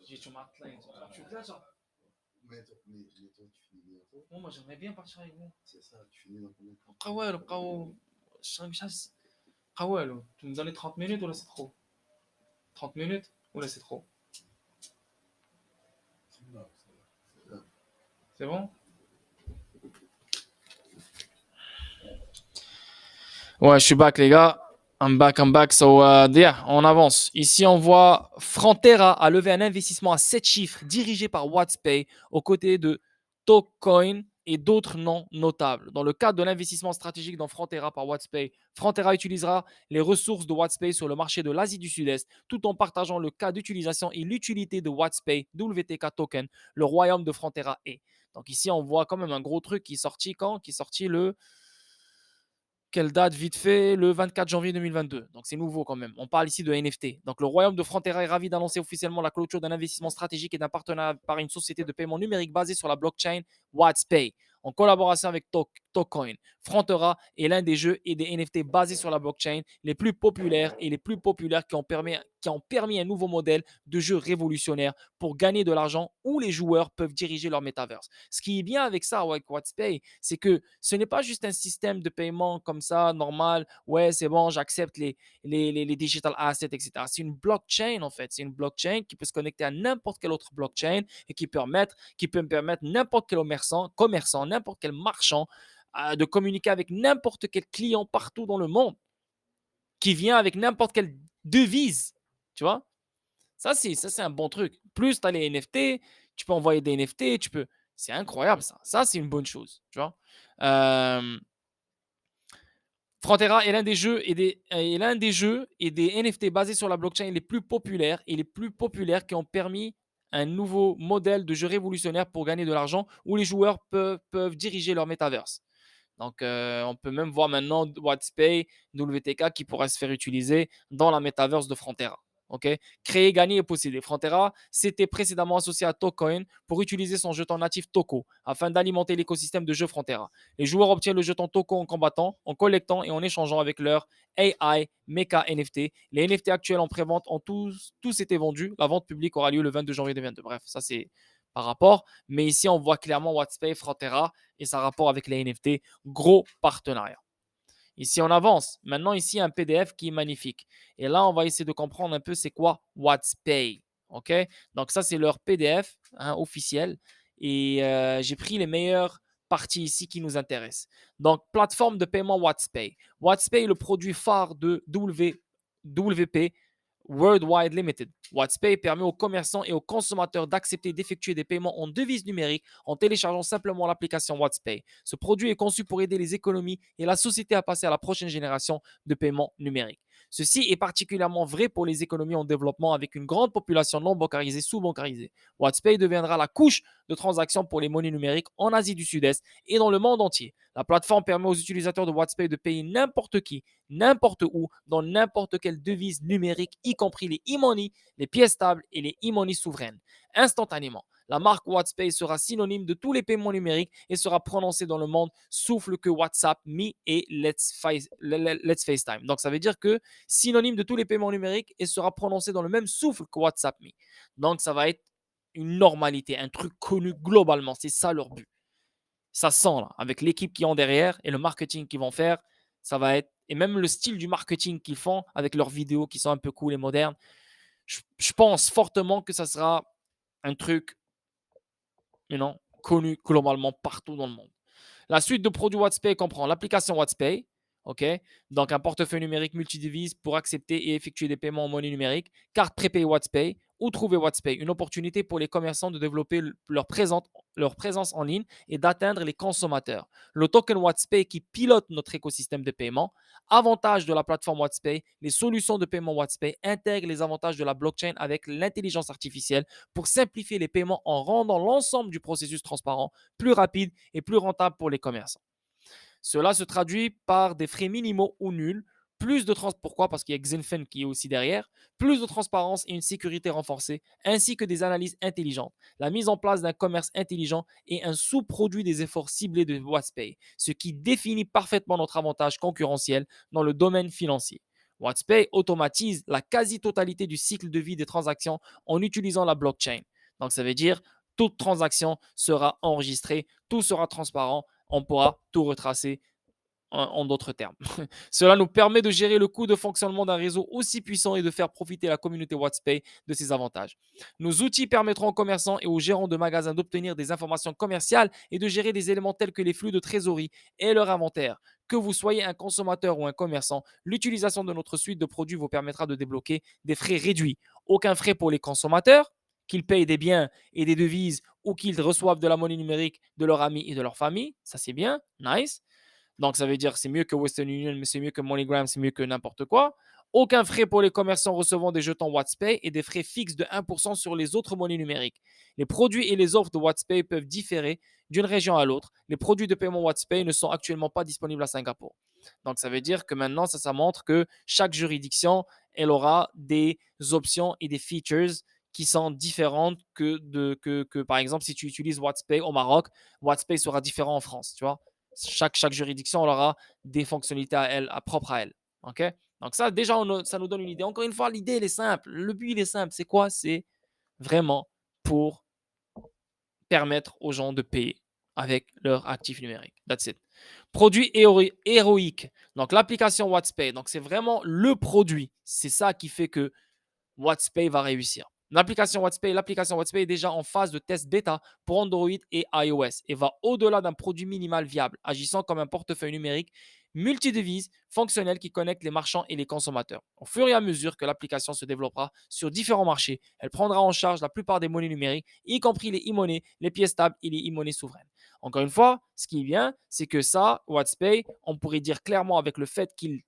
J'ai tu m'as tu es là, genre. Mais toi, tu finis bientôt. Moi, j'aimerais bien partir avec vous. C'est ça, tu finis dans combien de temps? Tu nous donnes 30 minutes ou là c'est trop? 30 minutes ou là c'est trop? C'est bon? Ouais, je suis back, les gars. I'm back. So, yeah, on avance. Ici, on voit Frontera a levé un investissement à 7 chiffres dirigé par WhatsPay aux côtés de Tocoin et d'autres noms notables. Dans le cadre de l'investissement stratégique dans Frontera par WhatsPay, Frontera utilisera les ressources de WhatsPay sur le marché de l'Asie du Sud-Est tout en partageant le cas d'utilisation et l'utilité de WhatsPay WTK Token, le royaume de Frontera est. Donc ici, on voit quand même un gros truc qui est sorti quand? Qui est sorti le... Quelle date vite fait? Le 24 janvier 2022. Donc c'est nouveau quand même. On parle ici de NFT. Donc le royaume de Frontera est ravi d'annoncer officiellement la clôture d'un investissement stratégique et d'un partenariat par une société de paiement numérique basée sur la blockchain WhatsPay en collaboration avec Tocoin. Frontera est l'un des jeux et des NFT basés sur la blockchain les plus populaires qui ont permis un nouveau modèle de jeu révolutionnaire pour gagner de l'argent où les joueurs peuvent diriger leur metaverse. Ce qui est bien avec ça, avec WhatsPay, c'est que ce n'est pas juste un système de paiement comme ça, normal. Ouais, c'est bon, j'accepte les digital assets, etc. C'est une blockchain, en fait. C'est une blockchain qui peut se connecter à n'importe quelle autre blockchain et qui peut me permettre n'importe quel commerçant, n'importe quel marchand de communiquer avec n'importe quel client partout dans le monde qui vient avec n'importe quelle devise. Tu vois? Ça, c'est un bon truc. Plus tu as les NFT, tu peux envoyer des NFT, c'est incroyable ça. Ça, c'est une bonne chose. Tu vois? Frontera est l'un des jeux et des NFT basés sur la blockchain les plus populaires qui ont permis un nouveau modèle de jeu révolutionnaire pour gagner de l'argent où les joueurs peuvent diriger leur metaverse. Donc, on peut même voir maintenant WhatsPay, WTK qui pourra se faire utiliser dans la metaverse de Frontera. Ok, créer, gagner et posséder. Frontera s'était précédemment associé à Tocoin pour utiliser son jeton natif Toco afin d'alimenter l'écosystème de jeux Frontera. Les joueurs obtiennent le jeton Toco en combattant, en collectant et en échangeant avec leur AI Mecha NFT. Les NFT actuels en pré-vente ont tous été vendus. La vente publique aura lieu le 22 janvier 2022. Bref, ça c'est par rapport. Mais ici, on voit clairement WhatsApp, Frontera et ça rapport avec les NFT. Gros partenariat. Ici, on avance. Maintenant, ici, un PDF qui est magnifique. Et là, on va essayer de comprendre un peu c'est quoi WhatsApp. OK? Donc, ça, c'est leur PDF officiel. Et j'ai pris les meilleures parties ici qui nous intéressent. Donc, plateforme de paiement WhatsApp. WhatsApp est le produit phare de WP Worldwide Limited. WhatsApp permet aux commerçants et aux consommateurs d'accepter et d'effectuer des paiements en devises numériques en téléchargeant simplement l'application WhatsApp. Ce produit est conçu pour aider les économies et la société à passer à la prochaine génération de paiements numériques. Ceci est particulièrement vrai pour les économies en développement avec une grande population non bancarisée, sous-bancarisée. WhatsApp deviendra la couche de transactions pour les monnaies numériques en Asie du Sud-Est et dans le monde entier. La plateforme permet aux utilisateurs de WhatsApp de payer n'importe qui, n'importe où, dans n'importe quelle devise numérique, y compris les e-money, les pièces stables et les e-money souveraines, instantanément. La marque WhatsApp sera synonyme de tous les paiements numériques et sera prononcée dans le monde souffle que WhatsApp, Me et Let's FaceTime. Donc, ça veut dire que synonyme de tous les paiements numériques et sera prononcé dans le même souffle que WhatsApp, Me. Donc, ça va être une normalité, un truc connu globalement. C'est ça leur but. Ça sent là, avec l'équipe qui ont derrière et le marketing qu'ils vont faire, ça va être, et même le style du marketing qu'ils font avec leurs vidéos qui sont un peu cool et modernes, je pense fortement que ça sera un truc connu globalement partout dans le monde. La suite de produits WhatsApp comprend l'application WhatsApp, ok, donc un portefeuille numérique multidevise pour accepter et effectuer des paiements en monnaie numérique, carte prépayée WhatsApp ou trouver WhatsApp, une opportunité pour les commerçants de développer leur présence en ligne et d'atteindre les consommateurs. Le token WhatsApp qui pilote notre écosystème de paiement. Avantage de la plateforme WhatsApp, les solutions de paiement WhatsApp intègrent les avantages de la blockchain avec l'intelligence artificielle pour simplifier les paiements en rendant l'ensemble du processus transparent, plus rapide et plus rentable pour les commerçants. Cela se traduit par des frais minimaux ou nuls, plus de pourquoi? Parce qu'il y a Xinfen qui est aussi derrière, plus de transparence et une sécurité renforcée, ainsi que des analyses intelligentes, la mise en place d'un commerce intelligent et un sous-produit des efforts ciblés de WhatsApp, ce qui définit parfaitement notre avantage concurrentiel dans le domaine financier. WhatsApp automatise la quasi-totalité du cycle de vie des transactions en utilisant la blockchain. Donc, ça veut dire toute transaction sera enregistrée, tout sera transparent, on pourra tout retracer en d'autres termes. Cela nous permet de gérer le coût de fonctionnement d'un réseau aussi puissant et de faire profiter la communauté WhatsApp de ses avantages. Nos outils permettront aux commerçants et aux gérants de magasins d'obtenir des informations commerciales et de gérer des éléments tels que les flux de trésorerie et leur inventaire. Que vous soyez un consommateur ou un commerçant, l'utilisation de notre suite de produits vous permettra de débloquer des frais réduits. Aucun frais pour les consommateurs, qu'ils payent des biens et des devises ou qu'ils reçoivent de la monnaie numérique de leurs amis et de leur famille. Ça, c'est bien. Nice. Donc, ça veut dire que c'est mieux que Western Union, mais c'est mieux que MoneyGram, c'est mieux que n'importe quoi. Aucun frais pour les commerçants recevant des jetons WhatsApp et des frais fixes de 1% sur les autres monnaies numériques. Les produits et les offres de WhatsApp peuvent différer d'une région à l'autre. Les produits de paiement WhatsApp ne sont actuellement pas disponibles à Singapour. Donc, ça veut dire que maintenant, ça montre que chaque juridiction, elle aura des options et des features qui sont différentes que par exemple, si tu utilises WhatsApp au Maroc, WhatsApp sera différent en France, tu vois. Chaque juridiction aura des fonctionnalités à elle, propres à elle. OK? Donc ça, déjà, ça nous donne une idée. Encore une fois, l'idée, elle est simple. Le but, il est simple. C'est quoi? C'est vraiment pour permettre aux gens de payer avec leur actif numérique. That's it. Produit héroïque. Donc, l'application WhatsApp. Donc, c'est vraiment le produit. C'est ça qui fait que WhatsApp va réussir. L'application WhatsApp est déjà en phase de test bêta pour Android et iOS et va au-delà d'un produit minimal viable, agissant comme un portefeuille numérique multidevise fonctionnel qui connecte les marchands et les consommateurs. Au fur et à mesure que l'application se développera sur différents marchés, elle prendra en charge la plupart des monnaies numériques, y compris les e-monnaies, les pièces stables et les e-monnaies souveraines. Encore une fois, ce qui est bien, c'est que ça, WhatsApp, on pourrait dire clairement avec le fait qu'il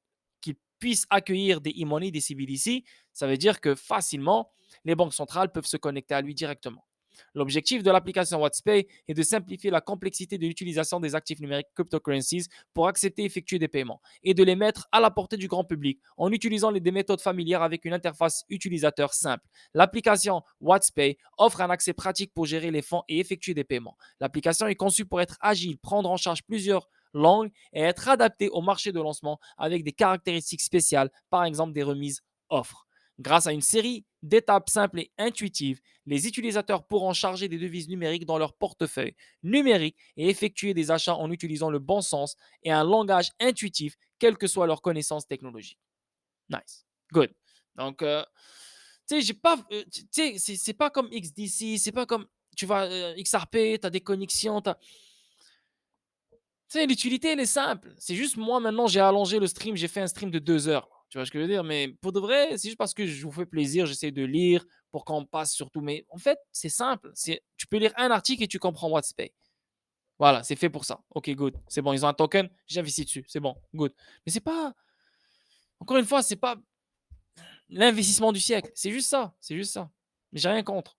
puisse accueillir des e-monnaies, des CBDC, ça veut dire que facilement, les banques centrales peuvent se connecter à lui directement. L'objectif de l'application WhatsPay est de simplifier la complexité de l'utilisation des actifs numériques cryptocurrencies pour accepter et effectuer des paiements et de les mettre à la portée du grand public en utilisant des méthodes familières avec une interface utilisateur simple. L'application WhatsPay offre un accès pratique pour gérer les fonds et effectuer des paiements. L'application est conçue pour être agile, prendre en charge plusieurs langues et être adaptée au marché de lancement avec des caractéristiques spéciales, par exemple des remises offres. Grâce à une série d'étapes simples et intuitives, les utilisateurs pourront charger des devises numériques dans leur portefeuille numérique et effectuer des achats en utilisant le bon sens et un langage intuitif, quelle que soit leur connaissance technologique. Nice. Good. Donc, tu sais, j'ai pas, tu sais, c'est pas comme XDC, c'est pas comme, tu vois, XRP, tu as des connexions, tu sais, l'utilité, elle est simple. C'est juste moi, maintenant, j'ai allongé le stream, j'ai fait un stream de 2 heures. Tu vois ce que je veux dire? Mais pour de vrai, c'est juste parce que je vous fais plaisir, j'essaie de lire pour qu'on passe surtout. Mais en fait, c'est simple. Tu peux lire un article et tu comprends WhatsApp. Voilà, c'est fait pour ça. Ok, good. C'est bon, ils ont un token, j'investis dessus. C'est bon, good. Mais c'est pas, encore une fois, c'est pas l'investissement du siècle. C'est juste ça. C'est juste ça. Mais j'ai rien contre.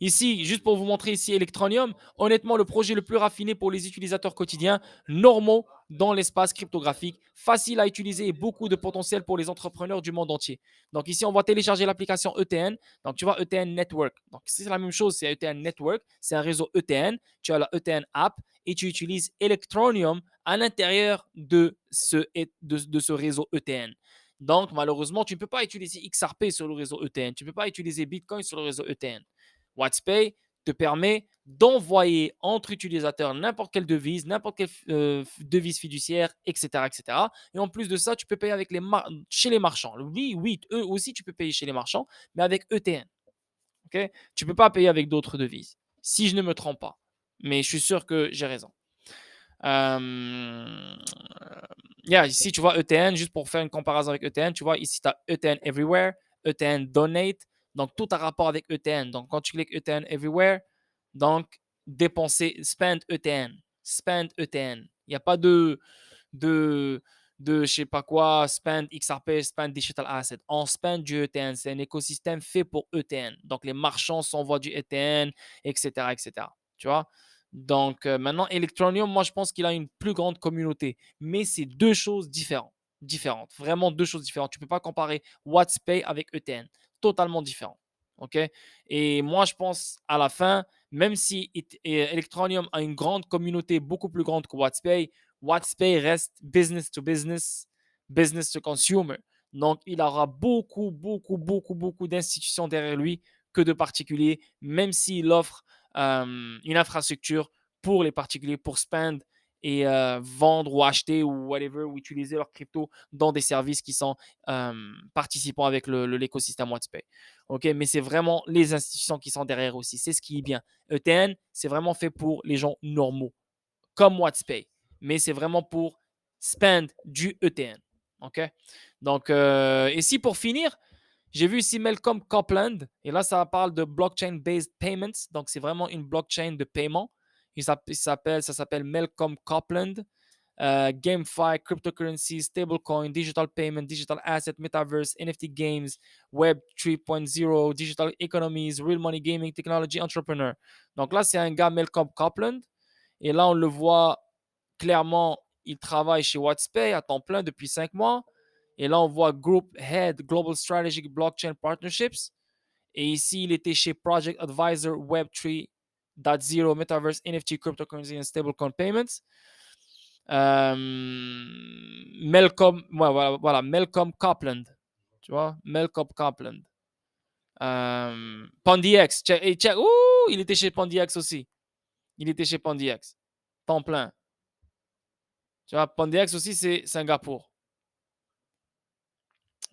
Ici, juste pour vous montrer ici Electronium, honnêtement, le projet le plus raffiné pour les utilisateurs quotidiens, normaux dans l'espace cryptographique, facile à utiliser et beaucoup de potentiel pour les entrepreneurs du monde entier. Donc ici, on va télécharger l'application ETN. Donc tu vois ETN Network. Donc c'est la même chose, c'est ETN Network, c'est un réseau ETN. Tu as la ETN app et tu utilises Electronium à l'intérieur de ce réseau ETN. Donc malheureusement, tu ne peux pas utiliser XRP sur le réseau ETN. Tu ne peux pas utiliser Bitcoin sur le réseau ETN. WhatsPay te permet d'envoyer entre utilisateurs n'importe quelle devise, n'importe quelle devise fiduciaire, etc., etc. Et en plus de ça, tu peux payer avec chez les marchands. Oui, oui, eux aussi, tu peux payer chez les marchands, mais avec ETN. Okay? Tu ne peux pas payer avec d'autres devises, si je ne me trompe pas. Mais je suis sûr que j'ai raison. Ici, tu vois ETN, juste pour faire une comparaison avec ETN, tu vois, ici, tu as ETN Everywhere, ETN Donate, donc tout a rapport avec ETN. Donc, quand tu cliques ETN Everywhere, donc dépenser, spend ETN, spend ETN. Il n'y a pas de je sais pas quoi, spend XRP, spend Digital Asset. On spend du ETN, c'est un écosystème fait pour ETN. Donc, les marchands s'envoient du ETN, etc., etc. Tu vois? Donc, maintenant, Electronium, moi, je pense qu'il a une plus grande communauté. Mais c'est deux choses différentes. Vraiment deux choses différentes. Tu ne peux pas comparer WhatsPay avec ETN. Totalement différent. OK? Et moi, je pense, à la fin, même si Electronium a une grande communauté, beaucoup plus grande que WhatsPay, WhatsPay reste business to business, business to consumer. Donc, il aura beaucoup, beaucoup, beaucoup, beaucoup d'institutions derrière lui que de particuliers, même s'il offre une infrastructure pour les particuliers, pour spend et vendre ou acheter ou whatever, ou utiliser leur crypto dans des services qui sont participants avec l'écosystème WhatsPay. OK, mais c'est vraiment les institutions qui sont derrière aussi. C'est ce qui est bien. ETN, c'est vraiment fait pour les gens normaux, comme WhatsPay, mais c'est vraiment pour spend du ETN. OK? Donc, ici, pour finir, j'ai vu ici Malcolm Copland, et là, ça parle de blockchain-based payments. Donc, c'est vraiment une blockchain de paiement. Ça s'appelle Malcolm Copland. GameFi, cryptocurrency, stablecoin, digital payment, digital asset, metaverse, NFT games, Web 3.0, digital economies, real money gaming, technology entrepreneur. Donc là, c'est un gars, Malcolm Copland. Et là, on le voit clairement, il travaille chez WhatsPay à temps plein depuis 5 mois. Et là, on voit Group Head Global Strategic Blockchain Partnerships. Et ici, il était chez Project Advisor Web 3.0 Metaverse NFT Cryptocurrency and Stablecoin Payments. Malcolm, voilà, Malcolm Copland. Tu vois, Malcolm Copland. PandyX. Il était chez PandyX aussi. Il était chez PandyX. Temps plein. Tu vois, PandyX aussi, c'est Singapour.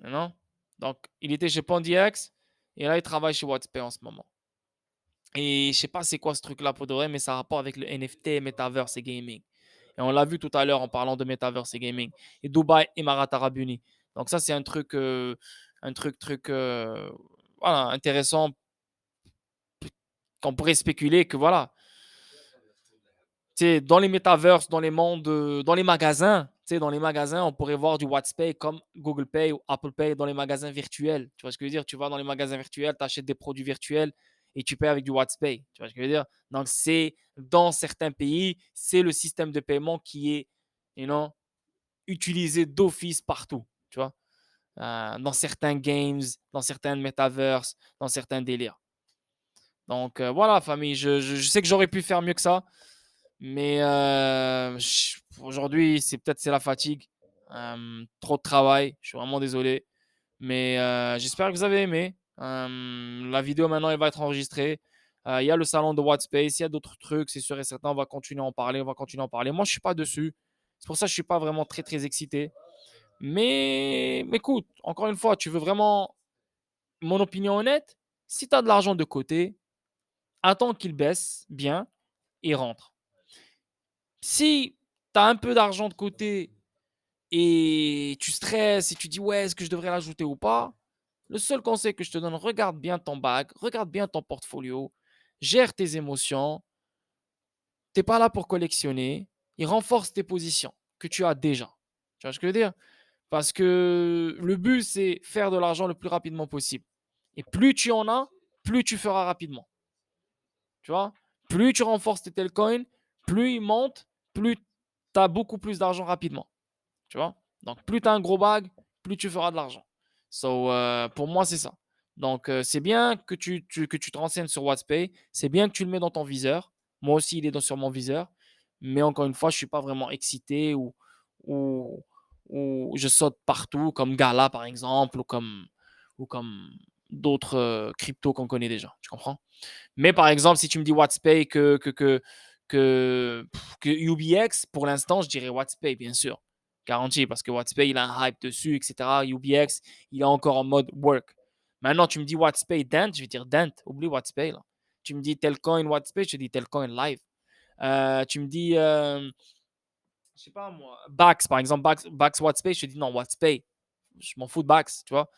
Non? Donc, il était chez PandyX et là, il travaille chez WhatsApp en ce moment. Et je sais pas c'est quoi ce truc-là pour de vrai, mais ça a rapport avec le NFT, Metaverse et Gaming. Et on l'a vu tout à l'heure en parlant de Metaverse et Gaming. Et Dubaï, Émirats Arabes Unis. Donc ça, c'est un truc, voilà, intéressant qu'on pourrait spéculer que voilà, dans les Metaverse, dans les mondes, dans les magasins, dans les magasins, on pourrait voir du WhatsApp comme Google Pay ou Apple Pay dans les magasins virtuels. Tu vois ce que je veux dire? Tu vas dans les magasins virtuels, tu achètes des produits virtuels et tu payes avec du WhatsApp. Tu vois ce que je veux dire? Donc, c'est dans certains pays, c'est le système de paiement qui est, you know, utilisé d'office partout. Tu vois? Dans certains games, dans certains metaverses, dans certains délires. Donc, voilà, famille, je sais que j'aurais pu faire mieux que ça, mais aujourd'hui, c'est la fatigue. Trop de travail, je suis vraiment désolé. Mais j'espère que vous avez aimé. La vidéo maintenant, elle va être enregistrée. Il y a le salon de WhatsApp, il y a d'autres trucs, c'est sûr et certain. On va continuer à en parler, on va continuer à en parler. Moi, je suis pas dessus. C'est pour ça que je suis pas vraiment très très excité. Mais écoute, encore une fois, tu veux vraiment mon opinion honnête? Si tu as de l'argent de côté, attends qu'il baisse bien et rentre. Si tu as un peu d'argent de côté et tu stresses et tu dis ouais, est-ce que je devrais l'ajouter ou pas? Le seul conseil que je te donne, regarde bien ton bag, regarde bien ton portfolio, gère tes émotions. T'es pas là pour collectionner et renforce tes positions que tu as déjà. Tu vois ce que je veux dire? Parce que le but, c'est faire de l'argent le plus rapidement possible. Et plus tu en as, plus tu feras rapidement. Tu vois? Plus tu renforces tes coins, plus ils montent, plus tu as beaucoup plus d'argent rapidement. Tu vois? Donc, plus tu as un gros bag, plus tu feras de l'argent. So, pour moi, c'est ça. Donc, c'est bien que que tu te renseignes sur WhatsApp. C'est bien que tu le mets dans ton viseur. Moi aussi, il est sur mon viseur. Mais encore une fois, je ne suis pas vraiment excité ou, ou je saute partout, comme Gala, par exemple, ou comme d'autres cryptos qu'on connaît déjà. Tu comprends? Mais par exemple, si tu me dis WhatsApp que UBX, pour l'instant, je dirais WhatsApp, bien sûr. Garanti, parce que WhatsApp, il a un hype dessus, etc. UBX, il est encore en mode work. Maintenant, tu me dis WhatsApp, Dent, je vais dire Dent. Oublie WhatsApp, là. Tu me dis tel coin WhatsApp, je te dis tel coin live. Tu me dis, je sais pas moi, Bax, par exemple, Bax WhatsApp, je te dis non, WhatsApp. Je m'en fous de Bax, tu vois.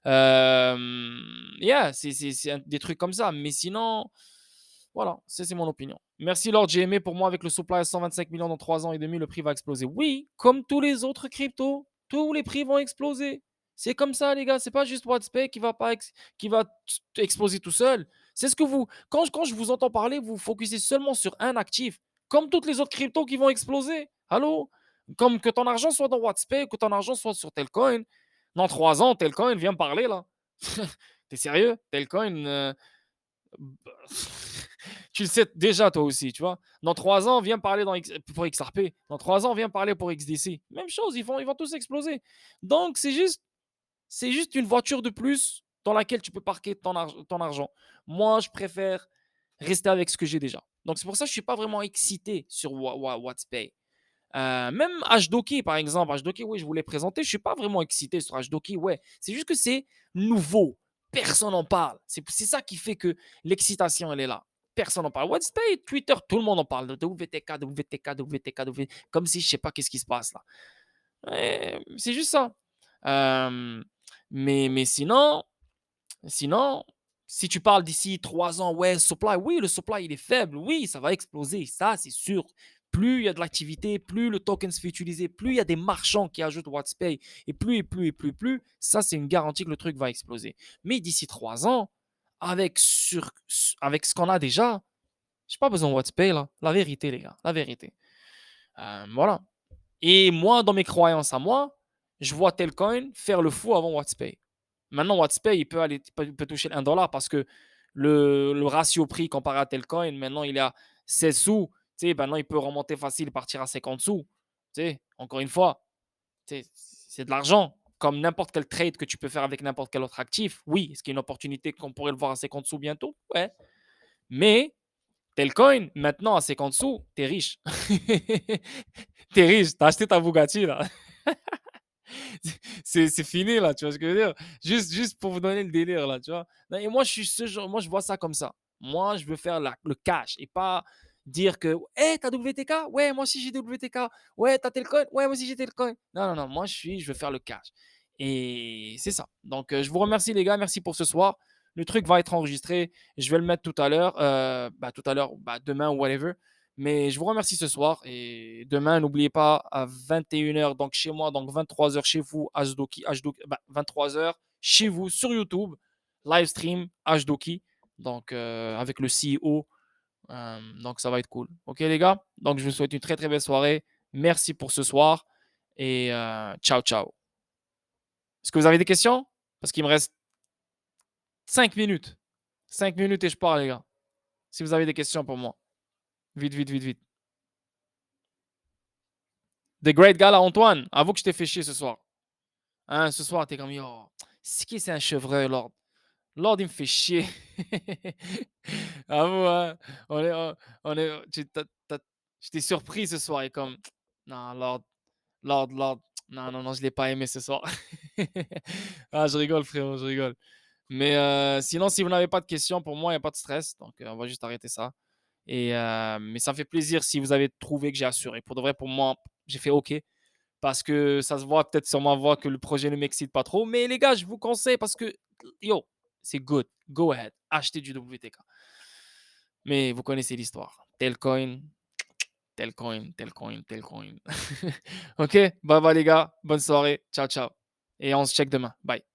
Yeah, c'est des trucs comme ça. Mais sinon, voilà, c'est mon opinion. Merci Lord, j'ai aimé. Pour moi, avec le supply à 125 millions dans 3 ans et demi, le prix va exploser. Oui, comme tous les autres cryptos, tous les prix vont exploser. C'est comme ça, les gars. C'est pas juste WhatsApp qui va, pas qui va exploser tout seul. C'est ce que vous. Quand je vous entends parler, vous focussez seulement sur un actif, comme toutes les autres cryptos qui vont exploser. Allô? Comme que ton argent soit dans WhatsApp, que ton argent soit sur Telcoin. Dans 3 ans, Telcoin vient me parler là. T'es sérieux? Telcoin, tu le sais déjà toi aussi, tu vois. Dans 3 ans, viens parler pour XRP. Dans 3 ans, viens parler pour XDC. Même chose, ils vont tous exploser. Donc, c'est juste une voiture de plus dans laquelle tu peux parquer ton argent. Moi, je préfère rester avec ce que j'ai déjà. Donc, c'est pour ça que je ne suis pas vraiment excité sur WhatsApp. Même Hdoki, par exemple. Hdoki, oui, je voulais présenter. Je ne suis pas vraiment excité sur Hdoki, ouais. C'est juste que c'est nouveau. Personne n'en parle. C'est ça qui fait que l'excitation, elle est là. Personne n'en parle. WhatsApp, Twitter, tout le monde en parle. De WTK, WTK, WTK, WTK, comme si je ne sais pas qu'est-ce qui se passe là. C'est juste ça. Mais sinon, si tu parles d'ici 3 ans, ouais, supply, oui, le supply, il est faible. Oui, ça va exploser. Ça, c'est sûr. Plus il y a de l'activité, plus le token se fait utiliser, plus il y a des marchands qui ajoutent WhatsApp et plus, ça, c'est une garantie que le truc va exploser. Mais d'ici 3 ans, avec ce qu'on a déjà, j'ai pas besoin de WhatsApp, là. La vérité, les gars, la vérité. Voilà. Et moi, dans mes croyances à moi, je vois Telcoin faire le fou avant WhatsApp. Maintenant, WhatsApp, il peut toucher 1 dollar parce que le ratio prix comparé à Telcoin, maintenant, il est à 16 sous. Tu sais, maintenant, il peut remonter facile, partir à 50 sous. Tu sais, encore une fois, c'est de l'argent. Comme n'importe quel trade que tu peux faire avec n'importe quel autre actif. Oui, est-ce qu'il y a une opportunité qu'on pourrait le voir à 50 sous bientôt? Ouais. Mais Telcoin, maintenant à 50 sous, t'es riche. T'es riche, t'as acheté ta Bugatti là. C'est fini là, tu vois ce que je veux dire? Juste pour vous donner le délire là, tu vois? Non, et moi, je suis ce genre, moi, je vois ça comme ça. Moi, je veux faire le cash et pas dire que hey, t'as WTK? Ouais, moi aussi j'ai WTK. Ouais, t'as tel coin? Ouais, moi aussi j'ai tel coin. Non, non, non, moi, je veux faire le cash. Et c'est ça. Donc, je vous remercie les gars, merci pour ce soir. Le truc va être enregistré. Je vais le mettre tout à l'heure, demain ou whatever. Mais je vous remercie ce soir. Et demain, n'oubliez pas, à 21 h, donc chez moi, donc 23 h chez vous, Hdoki, 23 h chez vous sur YouTube, live stream Hdoki. Donc, avec le CEO. Donc, ça va être cool. OK, les gars? Donc, je vous souhaite une très, très belle soirée. Merci pour ce soir et ciao, ciao. Est-ce que vous avez des questions? Parce qu'il me reste 5 minutes. 5 minutes et je pars, les gars. Si vous avez des questions pour moi. Vite, vite, vite, vite. The Great Gala, Antoine, avoue que je t'ai fait chier ce soir. Hein, ce soir, t'es comme, yo, c'est qui c'est un chevreuil, Lord? Lord, il me fait chier. Avoue, hein, on est, j'étais surpris ce soir et comme, non, Lord, non, non, non, je l'ai pas aimé ce soir. Ah, je rigole, frérot, je rigole. Mais sinon, si vous n'avez pas de questions, pour moi, il n'y a pas de stress. Donc, on va juste arrêter ça. Et, mais ça me fait plaisir si vous avez trouvé que j'ai assuré. Pour de vrai, pour moi, j'ai fait OK. Parce que ça se voit peut-être sur ma voix que le projet ne m'excite pas trop. Mais les gars, je vous conseille parce que, yo, c'est good. Go ahead. Achetez du WTK. Mais vous connaissez l'histoire. Tel coin, tel coin, tel coin, tel coin. OK? Bye bye les gars. Bonne soirée. Ciao, ciao. Et on se check demain. Bye.